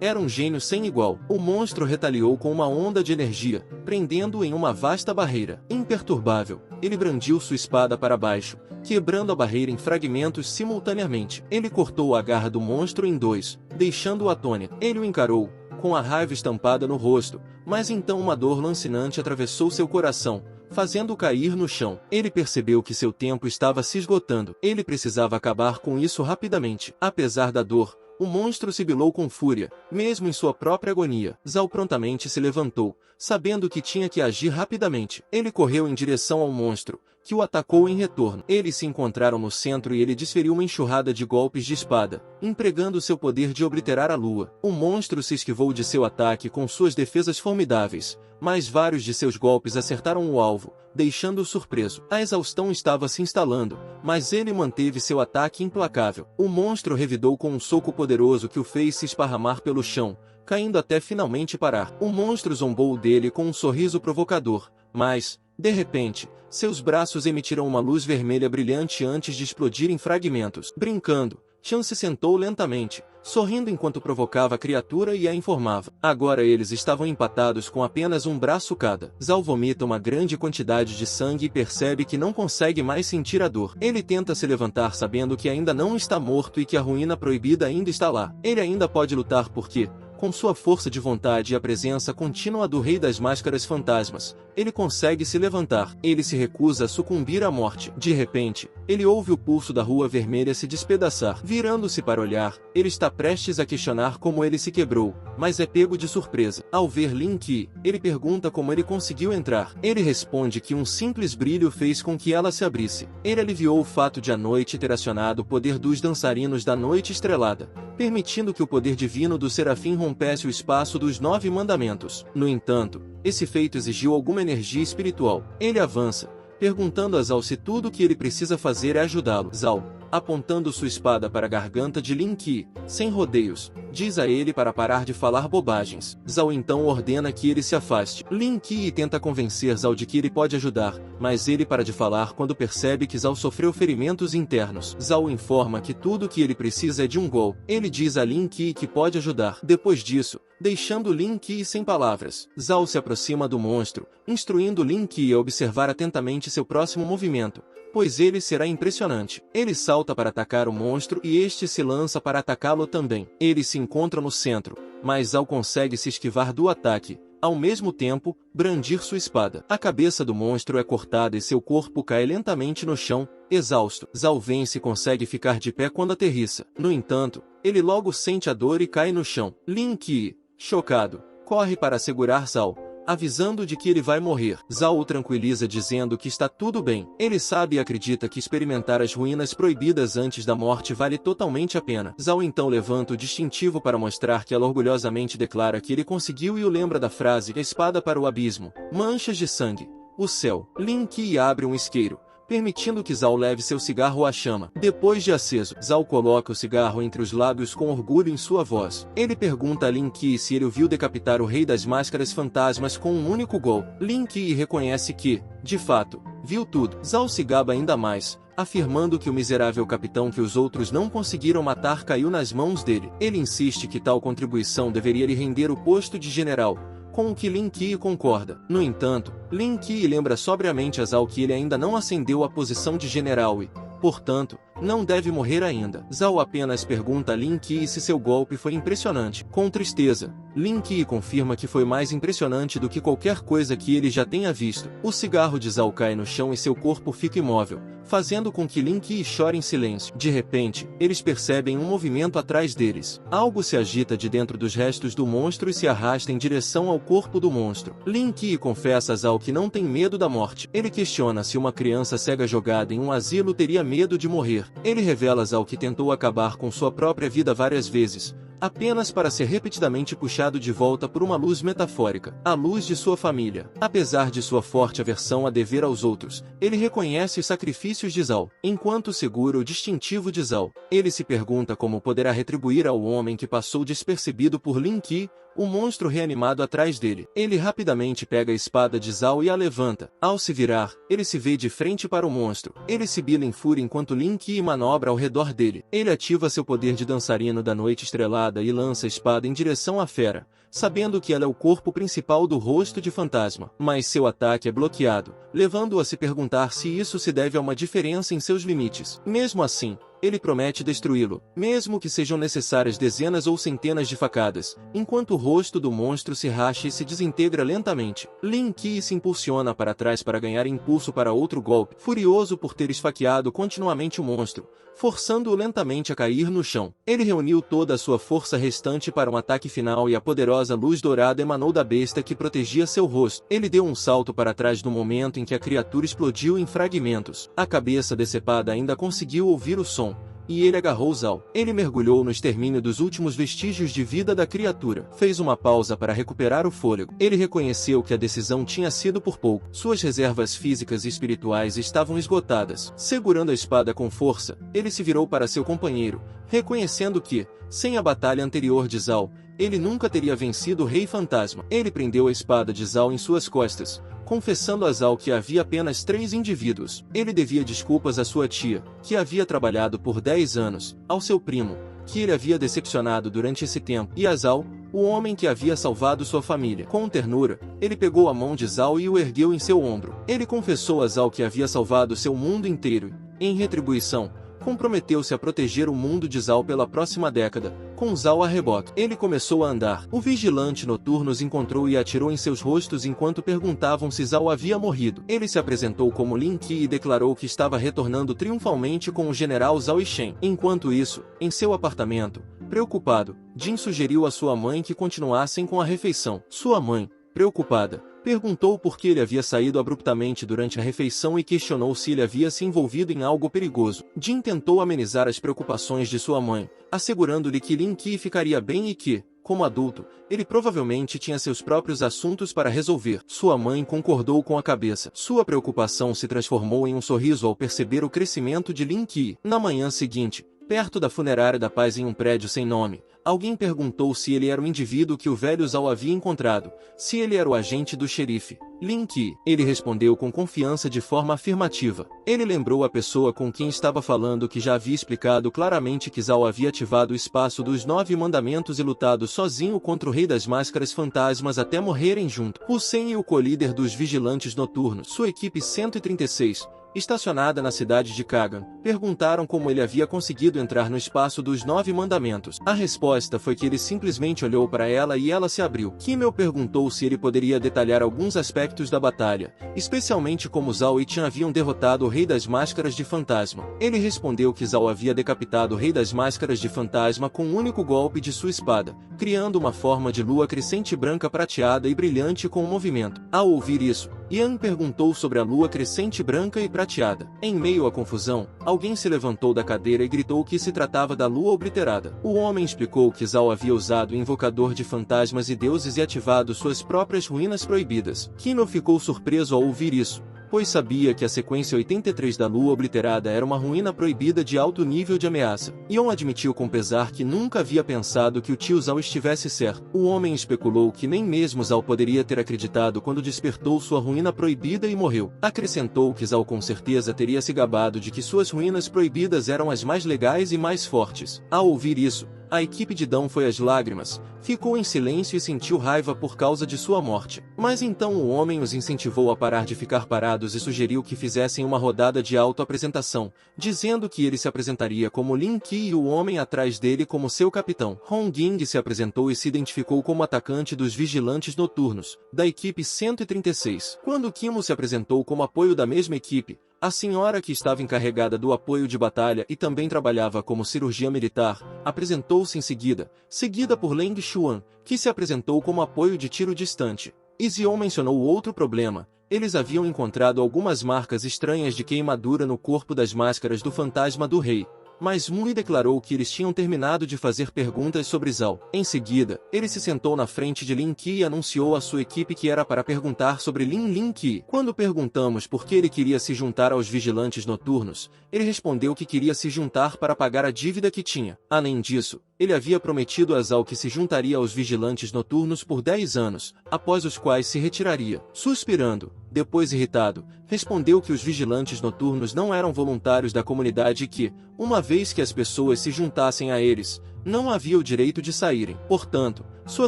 era um gênio sem igual. O monstro retaliou com uma onda de energia, prendendo-o em uma vasta barreira. Imperturbável, ele brandiu sua espada para baixo, quebrando a barreira em fragmentos simultaneamente. Ele cortou a garra do monstro em dois, deixando-o atônito. Ele o encarou, com a raiva estampada no rosto, mas então uma dor lancinante atravessou seu coração, fazendo-o cair no chão. Ele percebeu que seu tempo estava se esgotando. Ele precisava acabar com isso rapidamente. Apesar da dor, o monstro sibilou com fúria, mesmo em sua própria agonia. Zhao prontamente se levantou, sabendo que tinha que agir rapidamente. Ele correu em direção ao monstro, que o atacou em retorno. Eles se encontraram no centro e ele desferiu uma enxurrada de golpes de espada, empregando seu poder de obliterar a lua. O monstro se esquivou de seu ataque com suas defesas formidáveis, mas vários de seus golpes acertaram o alvo, deixando-o surpreso. A exaustão estava se instalando, mas ele manteve seu ataque implacável. O monstro revidou com um soco poderoso que o fez se esparramar pelo chão, caindo até finalmente parar. O monstro zombou dele com um sorriso provocador, mas, de repente, seus braços emitiram uma luz vermelha brilhante antes de explodir em fragmentos. Brincando, Qian se sentou lentamente, sorrindo enquanto provocava a criatura e a informava. Agora eles estavam empatados com apenas um braço cada. Zhao vomita uma grande quantidade de sangue e percebe que não consegue mais sentir a dor. Ele tenta se levantar sabendo que ainda não está morto e que a ruína proibida ainda está lá. Ele ainda pode lutar porque, com sua força de vontade e a presença contínua do Rei das Máscaras Fantasmas, ele consegue se levantar. Ele se recusa a sucumbir à morte. De repente, ele ouve o pulso da Rua Vermelha se despedaçar. Virando-se para olhar, ele está prestes a questionar como ele se quebrou, mas é pego de surpresa. Ao ver Lin Qi, ele pergunta como ele conseguiu entrar. Ele responde que um simples brilho fez com que ela se abrisse. Ele aliviou o fato de a noite ter acionado o poder dos dançarinos da noite estrelada, permitindo que o poder divino do serafim rompesse o espaço dos 9 mandamentos. No entanto, esse feito exigiu alguma energia espiritual. Ele avança, perguntando a Zhao se tudo o que ele precisa fazer é ajudá-lo. Zhao, apontando sua espada para a garganta de Lin Qi, sem rodeios, diz a ele para parar de falar bobagens. Zhao então ordena que ele se afaste. Lin Qi tenta convencer Zhao de que ele pode ajudar, mas ele para de falar quando percebe que Zhao sofreu ferimentos internos. Zhao informa que tudo o que ele precisa é de um gol. Ele diz a Lin Qi que pode ajudar. Depois disso, deixando Lin Qi sem palavras, Zhao se aproxima do monstro, instruindo Lin Qi a observar atentamente seu próximo movimento, pois ele será impressionante. Ele salta para atacar o monstro e este se lança para atacá-lo também. Eles se encontram no centro, mas Zhao consegue se esquivar do ataque, ao mesmo tempo, brandir sua espada. A cabeça do monstro é cortada e seu corpo cai lentamente no chão, exausto. Zhao vence e consegue ficar de pé quando aterrissa. No entanto, ele logo sente a dor e cai no chão. Lin Qi, chocado, corre para segurar Zhao, avisando de que ele vai morrer. Zhao o tranquiliza dizendo que está tudo bem. Ele sabe e acredita que experimentar as ruínas proibidas antes da morte vale totalmente a pena. Zhao então levanta o distintivo para mostrar que ela orgulhosamente declara que ele conseguiu e o lembra da frase "espada para o abismo, manchas de sangue, o céu". Lin Qi abre um isqueiro, permitindo que Zhao leve seu cigarro à chama. Depois de aceso, Zhao coloca o cigarro entre os lábios com orgulho em sua voz. Ele pergunta a Lin Qi se ele o viu decapitar o Rei das Máscaras Fantasmas com um único gol. Lin Qi reconhece que, de fato, viu tudo. Zhao se gaba ainda mais, afirmando que o miserável capitão que os outros não conseguiram matar caiu nas mãos dele. Ele insiste que tal contribuição deveria lhe render o posto de general, com o que Lin Qi concorda. No entanto, Lin Qi lembra sobriamente a Zhao que ele ainda não ascendeu à posição de general e, portanto, não deve morrer ainda. Zhao apenas pergunta a Lin Qi se seu golpe foi impressionante. Com tristeza, Lin Qi confirma que foi mais impressionante do que qualquer coisa que ele já tenha visto. O cigarro de Zhao cai no chão e seu corpo fica imóvel, fazendo com que Lin Qi chore em silêncio. De repente, eles percebem um movimento atrás deles. Algo se agita de dentro dos restos do monstro e se arrasta em direção ao corpo do monstro. Lin Qi confessa a Zhao que não tem medo da morte. Ele questiona se uma criança cega jogada em um asilo teria medo de morrer. Ele revela a Zhao que tentou acabar com sua própria vida várias vezes, apenas para ser repetidamente puxado de volta por uma luz metafórica, a luz de sua família. Apesar de sua forte aversão a dever aos outros, ele reconhece os sacrifícios de Zhao. Enquanto segura o distintivo de Zhao, ele se pergunta como poderá retribuir ao homem que passou despercebido por Lin Qi, o monstro reanimado atrás dele. Ele rapidamente pega a espada de Zhao e a levanta. Ao se virar, ele se vê de frente para o monstro. Ele sibila em fúria enquanto Lin Qi manobra ao redor dele. Ele ativa seu poder de dançarino da noite estrelada e lança a espada em direção à fera, sabendo que ela é o corpo principal do rosto de fantasma. Mas seu ataque é bloqueado, levando-o a se perguntar se isso se deve a uma diferença em seus limites. Mesmo assim, ele promete destruí-lo, mesmo que sejam necessárias dezenas ou centenas de facadas, enquanto o rosto do monstro se racha e se desintegra lentamente. Lin Qi se impulsiona para trás para ganhar impulso para outro golpe, furioso por ter esfaqueado continuamente o monstro, forçando-o lentamente a cair no chão. Ele reuniu toda a sua força restante para um ataque final e a poderosa luz dourada emanou da besta que protegia seu rosto. Ele deu um salto para trás no momento em que a criatura explodiu em fragmentos. A cabeça decepada ainda conseguiu ouvir o som, e ele agarrou Zhao. Ele mergulhou no extermínio dos últimos vestígios de vida da criatura. Fez uma pausa para recuperar o fôlego. Ele reconheceu que a decisão tinha sido por pouco. Suas reservas físicas e espirituais estavam esgotadas. Segurando a espada com força, ele se virou para seu companheiro, reconhecendo que, sem a batalha anterior de Zhao, ele nunca teria vencido o Rei Fantasma. Ele prendeu a espada de Zhao em suas costas, confessando a Zhao que havia apenas 3 indivíduos. Ele devia desculpas à sua tia, que havia trabalhado por 10 anos, ao seu primo, que ele havia decepcionado durante esse tempo, e a Zhao, o homem que havia salvado sua família. Com ternura, ele pegou a mão de Zhao e o ergueu em seu ombro. Ele confessou a Zhao que havia salvado seu mundo inteiro e, em retribuição, comprometeu-se a proteger o mundo de Zhao pela próxima década, com Zhao a rebote. Ele começou a andar. O vigilante noturno os encontrou e atirou em seus rostos enquanto perguntavam se Zhao havia morrido. Ele se apresentou como Lin Qi e declarou que estava retornando triunfalmente com o general Zhao Yishen. Enquanto isso, em seu apartamento, preocupado, Jin sugeriu a sua mãe que continuassem com a refeição. Sua mãe, preocupada, perguntou por que ele havia saído abruptamente durante a refeição e questionou se ele havia se envolvido em algo perigoso. Jin tentou amenizar as preocupações de sua mãe, assegurando-lhe que Lin Qi ficaria bem e que, como adulto, ele provavelmente tinha seus próprios assuntos para resolver. Sua mãe concordou com a cabeça. Sua preocupação se transformou em um sorriso ao perceber o crescimento de Lin Qi. Na manhã seguinte, perto da funerária da paz em um prédio sem nome, alguém perguntou se ele era o indivíduo que o velho Zhao havia encontrado, se ele era o agente do xerife Lin Qi. Ele respondeu com confiança de forma afirmativa. Ele lembrou a pessoa com quem estava falando que já havia explicado claramente que Zhao havia ativado o espaço dos 9 mandamentos e lutado sozinho contra o Rei das Máscaras Fantasmas até morrerem junto. Hussein e o co-líder dos vigilantes noturnos, sua equipe 136, estacionada na cidade de Kagan, perguntaram como ele havia conseguido entrar no espaço dos 9 mandamentos. A resposta foi que ele simplesmente olhou para ela e ela se abriu. Kimmel perguntou se ele poderia detalhar alguns aspectos da batalha, especialmente como Zhao e Qian haviam derrotado o Rei das Máscaras de Fantasma. Ele respondeu que Zhao havia decapitado o Rei das Máscaras de Fantasma com um único golpe de sua espada, criando uma forma de lua crescente branca prateada e brilhante com o movimento. Ao ouvir isso, Yan perguntou sobre a lua crescente branca e prateada. Em meio à confusão, alguém se levantou da cadeira e gritou que se tratava da lua obliterada. O homem explicou que Zhao havia usado o invocador de fantasmas e deuses e ativado suas próprias ruínas proibidas. Kimmel ficou surpreso ao ouvir isso, pois sabia que a sequência 83 da lua obliterada era uma ruína proibida de alto nível de ameaça. Yon admitiu com pesar que nunca havia pensado que o tio Zhao estivesse certo. O homem especulou que nem mesmo Zhao poderia ter acreditado quando despertou sua ruína proibida e morreu. Acrescentou que Zhao com certeza teria se gabado de que suas ruínas proibidas eram as mais legais e mais fortes. Ao ouvir isso, a equipe de Dão foi às lágrimas, ficou em silêncio e sentiu raiva por causa de sua morte. Mas então o homem os incentivou a parar de ficar parados e sugeriu que fizessem uma rodada de auto-apresentação, dizendo que ele se apresentaria como Lin Qi e o homem atrás dele como seu capitão. Hong Ying se apresentou e se identificou como atacante dos vigilantes noturnos, da equipe 136. Quando Kimo se apresentou como apoio da mesma equipe, a senhora que estava encarregada do apoio de batalha e também trabalhava como cirurgia militar, apresentou-se em seguida, seguida por Leng Xuan, que se apresentou como apoio de tiro distante. Zion mencionou outro problema. Eles haviam encontrado algumas marcas estranhas de queimadura no corpo das máscaras do fantasma do rei, mas Mui declarou que eles tinham terminado de fazer perguntas sobre Zhao. Em seguida, ele se sentou na frente de Lin Qi e anunciou à sua equipe que era para perguntar sobre Lin Qi. Quando perguntamos por que ele queria se juntar aos vigilantes noturnos, ele respondeu que queria se juntar para pagar a dívida que tinha. Além disso, ele havia prometido a Zhao que se juntaria aos vigilantes noturnos por 10 anos, após os quais se retiraria. Suspirando, depois irritado, respondeu que os vigilantes noturnos não eram voluntários da comunidade e que, uma vez que as pessoas se juntassem a eles, não havia o direito de saírem. Portanto, sua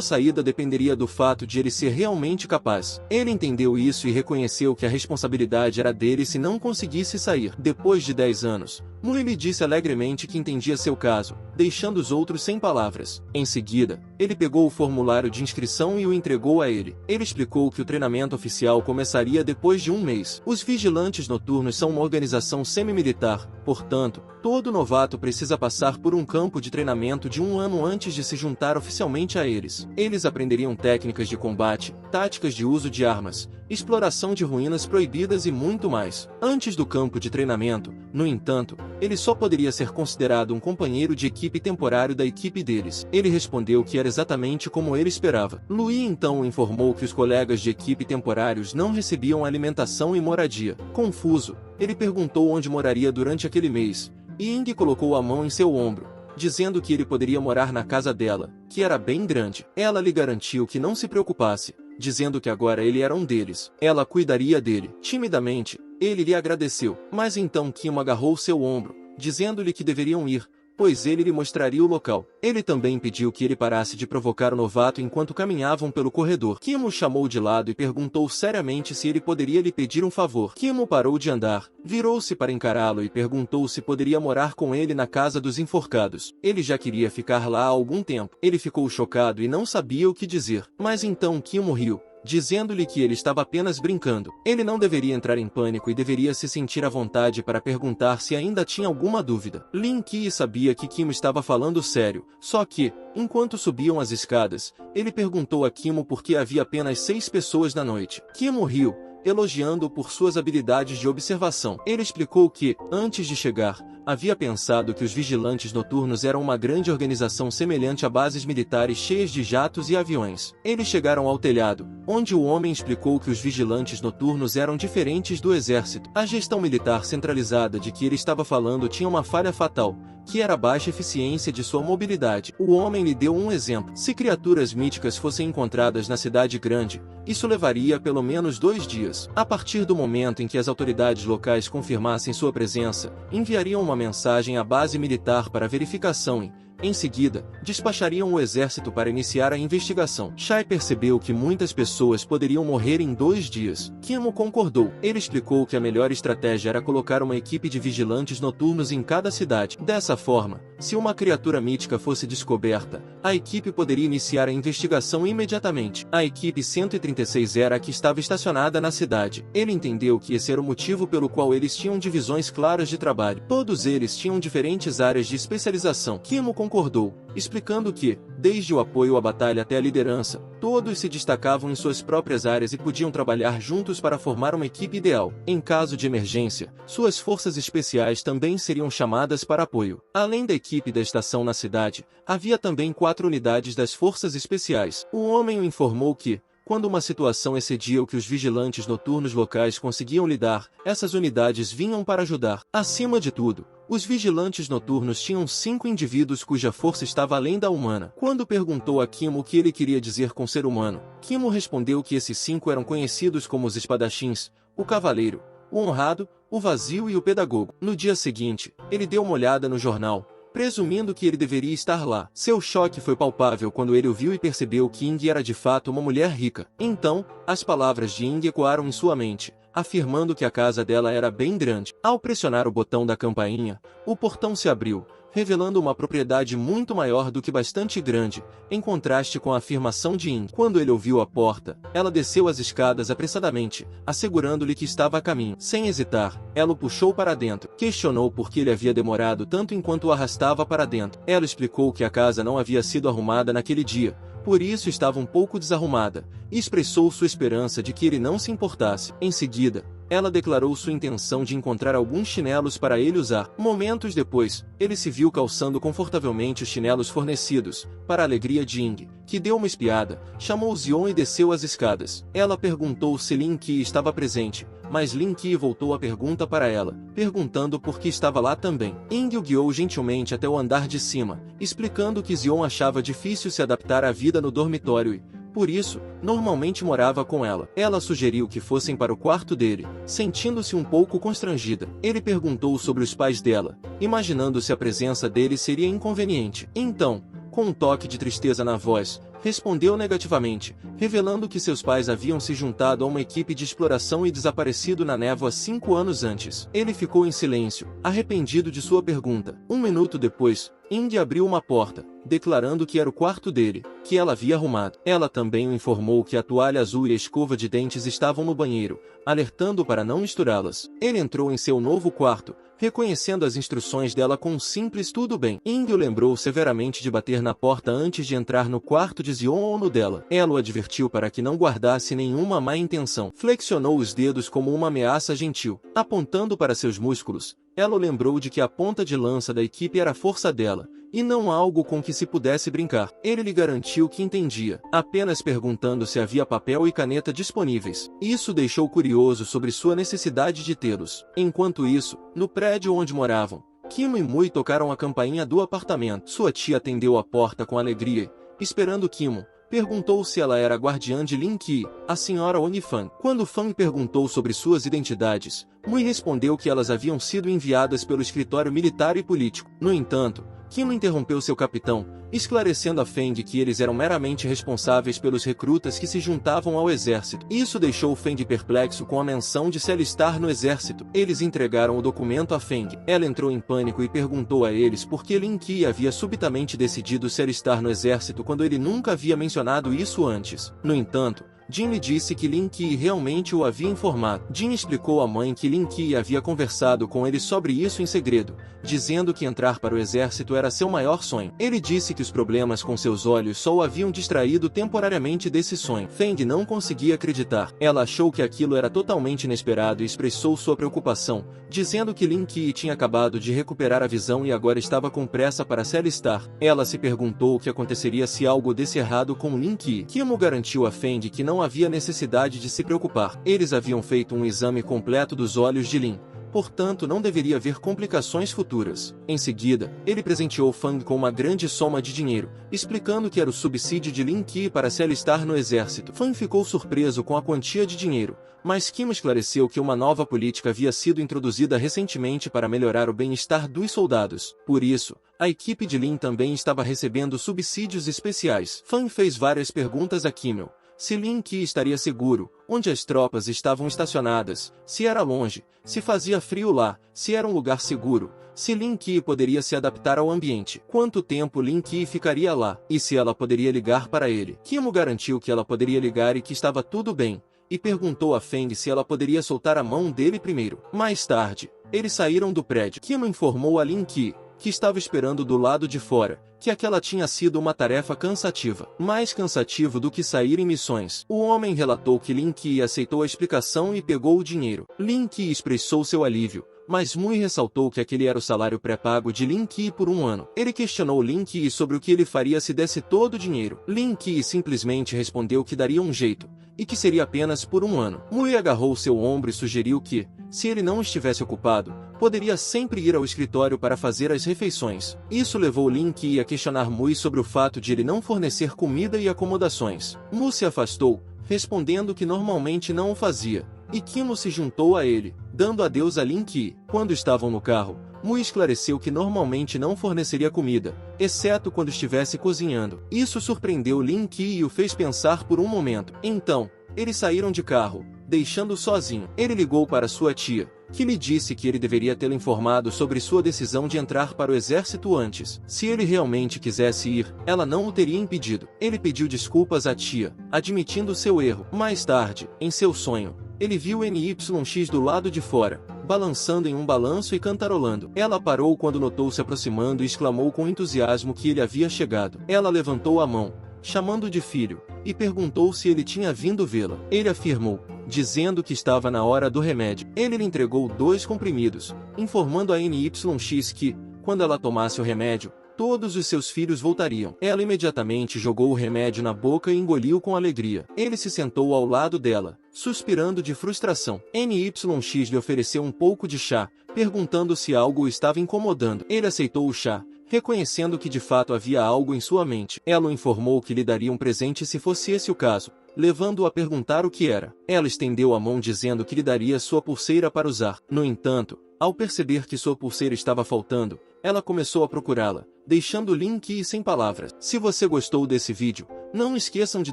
saída dependeria do fato de ele ser realmente capaz. Ele entendeu isso e reconheceu que a responsabilidade era dele se não conseguisse sair. Depois de 10 anos, Mui lhe disse alegremente que entendia seu caso, deixando os outros sem palavras. Em seguida, ele pegou o formulário de inscrição e o entregou a ele. Ele explicou que o treinamento oficial começaria depois de um mês. Os vigilantes noturnos são uma organização semi-militar, portanto, todo novato precisa passar por um campo de treinamento de 1 ano antes de se juntar oficialmente a eles. Eles aprenderiam técnicas de combate, táticas de uso de armas, exploração de ruínas proibidas e muito mais. Antes do campo de treinamento, no entanto, ele só poderia ser considerado um companheiro de equipe temporário da equipe deles. Ele respondeu que era exatamente como ele esperava. Lui então informou que os colegas de equipe temporários não recebiam alimentação e moradia. Confuso, ele perguntou onde moraria durante aquele mês, e Ying colocou a mão em seu ombro, dizendo que ele poderia morar na casa dela, que era bem grande. Ela lhe garantiu que não se preocupasse, dizendo que agora ele era um deles. Ela cuidaria dele. Timidamente, ele lhe agradeceu, mas então Kim agarrou seu ombro, dizendo-lhe que deveriam ir, pois ele lhe mostraria o local. Ele também pediu que ele parasse de provocar o novato enquanto caminhavam pelo corredor. Kim o chamou de lado e perguntou seriamente se ele poderia lhe pedir um favor. Kim parou de andar, virou-se para encará-lo e perguntou se poderia morar com ele na casa dos enforcados. Ele já queria ficar lá há algum tempo. Ele ficou chocado e não sabia o que dizer. Mas então Kim riu, dizendo-lhe que ele estava apenas brincando. Ele não deveria entrar em pânico e deveria se sentir à vontade para perguntar se ainda tinha alguma dúvida. Lin Qi sabia que Kim estava falando sério, só que, enquanto subiam as escadas, ele perguntou a Kim por que havia apenas 6 pessoas na noite. Kim riu, elogiando-o por suas habilidades de observação. Ele explicou que, antes de chegar, havia pensado que os vigilantes noturnos eram uma grande organização semelhante a bases militares cheias de jatos e aviões. Eles chegaram ao telhado, onde o homem explicou que os vigilantes noturnos eram diferentes do exército. A gestão militar centralizada de que ele estava falando tinha uma falha fatal, que era a baixa eficiência de sua mobilidade. O homem lhe deu um exemplo. Se criaturas míticas fossem encontradas na cidade grande, isso levaria pelo menos 2 dias. A partir do momento em que as autoridades locais confirmassem sua presença, enviariam uma mensagem à base militar para verificação e, em seguida, despachariam o exército para iniciar a investigação. Shai percebeu que muitas pessoas poderiam morrer em 2 dias. Kimo concordou. Ele explicou que a melhor estratégia era colocar uma equipe de vigilantes noturnos em cada cidade. Dessa forma, se uma criatura mítica fosse descoberta, a equipe poderia iniciar a investigação imediatamente. A equipe 136 era a que estava estacionada na cidade. Ele entendeu que esse era o motivo pelo qual eles tinham divisões claras de trabalho. Todos eles tinham diferentes áreas de especialização. Kimo concordou, explicando que, desde o apoio à batalha até a liderança, todos se destacavam em suas próprias áreas e podiam trabalhar juntos para formar uma equipe ideal. Em caso de emergência, suas forças especiais também seriam chamadas para apoio. Além da equipe da estação na cidade, havia também 4 unidades das forças especiais. O homem o informou que, quando uma situação excedia o que os vigilantes noturnos locais conseguiam lidar, essas unidades vinham para ajudar. Acima de tudo, os vigilantes noturnos tinham 5 indivíduos cuja força estava além da humana. Quando perguntou a Kimo o que ele queria dizer com ser humano, Kimo respondeu que esses 5 eram conhecidos como os espadachins, o cavaleiro, o honrado, o vazio e o pedagogo. No dia seguinte, ele deu uma olhada no jornal, presumindo que ele deveria estar lá. Seu choque foi palpável quando ele o viu e percebeu que Ying era de fato uma mulher rica. Então, as palavras de Ying ecoaram em sua mente, afirmando que a casa dela era bem grande. Ao pressionar o botão da campainha, o portão se abriu, revelando uma propriedade muito maior do que bastante grande, em contraste com a afirmação de Ying. Quando ele ouviu a porta, ela desceu as escadas apressadamente, assegurando-lhe que estava a caminho. Sem hesitar, ela o puxou para dentro. Questionou por que ele havia demorado tanto enquanto o arrastava para dentro. Ela explicou que a casa não havia sido arrumada naquele dia, por isso estava um pouco desarrumada, e expressou sua esperança de que ele não se importasse. Em seguida, Ela declarou sua intenção de encontrar alguns chinelos para ele usar. Momentos depois, ele se viu calçando confortavelmente os chinelos fornecidos, para a alegria de Ying, que deu uma espiada, chamou Zion e desceu as escadas. Ela perguntou se Lin Qi estava presente, mas Lin Qi voltou a pergunta para ela, perguntando por que estava lá também. Ying o guiou gentilmente até o andar de cima, explicando que Zion achava difícil se adaptar à vida no dormitório e, por isso, normalmente morava com ela. Ela sugeriu que fossem para o quarto dele, sentindo-se um pouco constrangida. Ele perguntou sobre os pais dela, imaginando se a presença dele seria inconveniente. Então, com um toque de tristeza na voz, respondeu negativamente, revelando que seus pais haviam se juntado a uma equipe de exploração e desaparecido na névoa 5 anos antes. Ele ficou em silêncio, arrependido de sua pergunta. Um minuto depois, Indy abriu uma porta, declarando que era o quarto dele, que ela havia arrumado. Ela também o informou que a toalha azul e a escova de dentes estavam no banheiro, alertando para não misturá-las. Ele entrou em seu novo quarto, reconhecendo as instruções dela com um simples tudo bem. Indy o lembrou severamente de bater na porta antes de entrar no quarto de Zion ou no dela. Ela o advertiu para que não guardasse nenhuma má intenção. Flexionou os dedos como uma ameaça gentil, apontando para seus músculos. Ela o lembrou de que a ponta de lança da equipe era a força dela, e não algo com que se pudesse brincar. Ele lhe garantiu que entendia, apenas perguntando se havia papel e caneta disponíveis. Isso deixou curioso sobre sua necessidade de tê-los. Enquanto isso, no prédio onde moravam, Kim e Mui tocaram a campainha do apartamento. Sua tia atendeu a porta com alegria, esperando Kim. Perguntou se ela era a guardiã de Lin Qi, a senhora Onifan. Quando Fan perguntou sobre suas identidades, Mui respondeu que elas haviam sido enviadas pelo escritório militar e político. No entanto, Kim interrompeu seu capitão, esclarecendo a Feng que eles eram meramente responsáveis pelos recrutas que se juntavam ao exército. Isso deixou Feng perplexo com a menção de se alistar no exército. Eles entregaram o documento a Feng. Ela entrou em pânico e perguntou a eles por que Lin Qi havia subitamente decidido se alistar no exército quando ele nunca havia mencionado isso antes. No entanto, Jin lhe disse que Lin Qi realmente o havia informado. Jin explicou à mãe que Lin Qi havia conversado com ele sobre isso em segredo, dizendo que entrar para o exército era seu maior sonho. Ele disse que os problemas com seus olhos só o haviam distraído temporariamente desse sonho. Feng não conseguia acreditar. Ela achou que aquilo era totalmente inesperado e expressou sua preocupação, dizendo que Lin Qi tinha acabado de recuperar a visão e agora estava com pressa para se alistar. Ela se perguntou o que aconteceria se algo desse errado com Lin Qi. Kim garantiu a Feng que não havia necessidade de se preocupar. Eles haviam feito um exame completo dos olhos de Lin, portanto não deveria haver complicações futuras. Em seguida, ele presenteou Fang com uma grande soma de dinheiro, explicando que era o subsídio de Lin Qi para se alistar no exército. Fang ficou surpreso com a quantia de dinheiro, mas Kim esclareceu que uma nova política havia sido introduzida recentemente para melhorar o bem-estar dos soldados. Por isso, a equipe de Lin também estava recebendo subsídios especiais. Fang fez várias perguntas a Kimmel. Se Lin Qi estaria seguro, onde as tropas estavam estacionadas, se era longe, se fazia frio lá, se era um lugar seguro, se Lin Qi poderia se adaptar ao ambiente, quanto tempo Lin Qi ficaria lá, e se ela poderia ligar para ele. Kim garantiu que ela poderia ligar e que estava tudo bem, e perguntou a Feng se ela poderia soltar a mão dele primeiro. Mais tarde, eles saíram do prédio. Kim informou a Lin Qi, que estava esperando do lado de fora, que aquela tinha sido uma tarefa cansativa, mais cansativo do que sair em missões. O homem relatou que Lin Qi aceitou a explicação e pegou o dinheiro. Lin Qi expressou seu alívio, mas Mui ressaltou que aquele era o salário pré-pago de Lin Qi por um ano. Ele questionou Lin Qi sobre o que ele faria se desse todo o dinheiro. Lin Qi simplesmente respondeu que daria um jeito, e que seria apenas por um ano. Mui agarrou seu ombro e sugeriu que, se ele não estivesse ocupado, poderia sempre ir ao escritório para fazer as refeições. Isso levou Lin Qi a questionar Mui sobre o fato de ele não fornecer comida e acomodações. Mu se afastou, respondendo que normalmente não o fazia, e Kimo se juntou a ele, dando adeus a Lin Qi. Quando estavam no carro, Mui esclareceu que normalmente não forneceria comida, exceto quando estivesse cozinhando. Isso surpreendeu Lin Qi e o fez pensar por um momento. Então, eles saíram de carro, deixando-o sozinho. Ele ligou para sua tia, que lhe disse que ele deveria tê-la informado sobre sua decisão de entrar para o exército antes. Se ele realmente quisesse ir, ela não o teria impedido. Ele pediu desculpas à tia, admitindo seu erro. Mais tarde, em seu sonho, ele viu NYX do lado de fora, balançando em um balanço e cantarolando. Ela parou quando notou se aproximando e exclamou com entusiasmo que ele havia chegado. Ela levantou a mão, chamando de filho, e perguntou se ele tinha vindo vê-la. Ele afirmou, dizendo que estava na hora do remédio. Ele lhe entregou 2 comprimidos, informando a NYX que, quando ela tomasse o remédio, todos os seus filhos voltariam. Ela imediatamente jogou o remédio na boca e engoliu com alegria. Ele se sentou ao lado dela, suspirando de frustração. NYX lhe ofereceu um pouco de chá, perguntando se algo o estava incomodando. Ele aceitou o chá, reconhecendo que de fato havia algo em sua mente. Ela o informou que lhe daria um presente se fosse esse o caso, levando-o a perguntar o que era. Ela estendeu a mão dizendo que lhe daria sua pulseira para usar. No entanto, ao perceber que sua pulseira estava faltando, ela começou a procurá-la, deixando o link e sem palavras. Se você gostou desse vídeo, não esqueçam de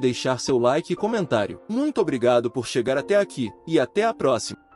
deixar seu like e comentário. Muito obrigado por chegar até aqui, e até a próxima!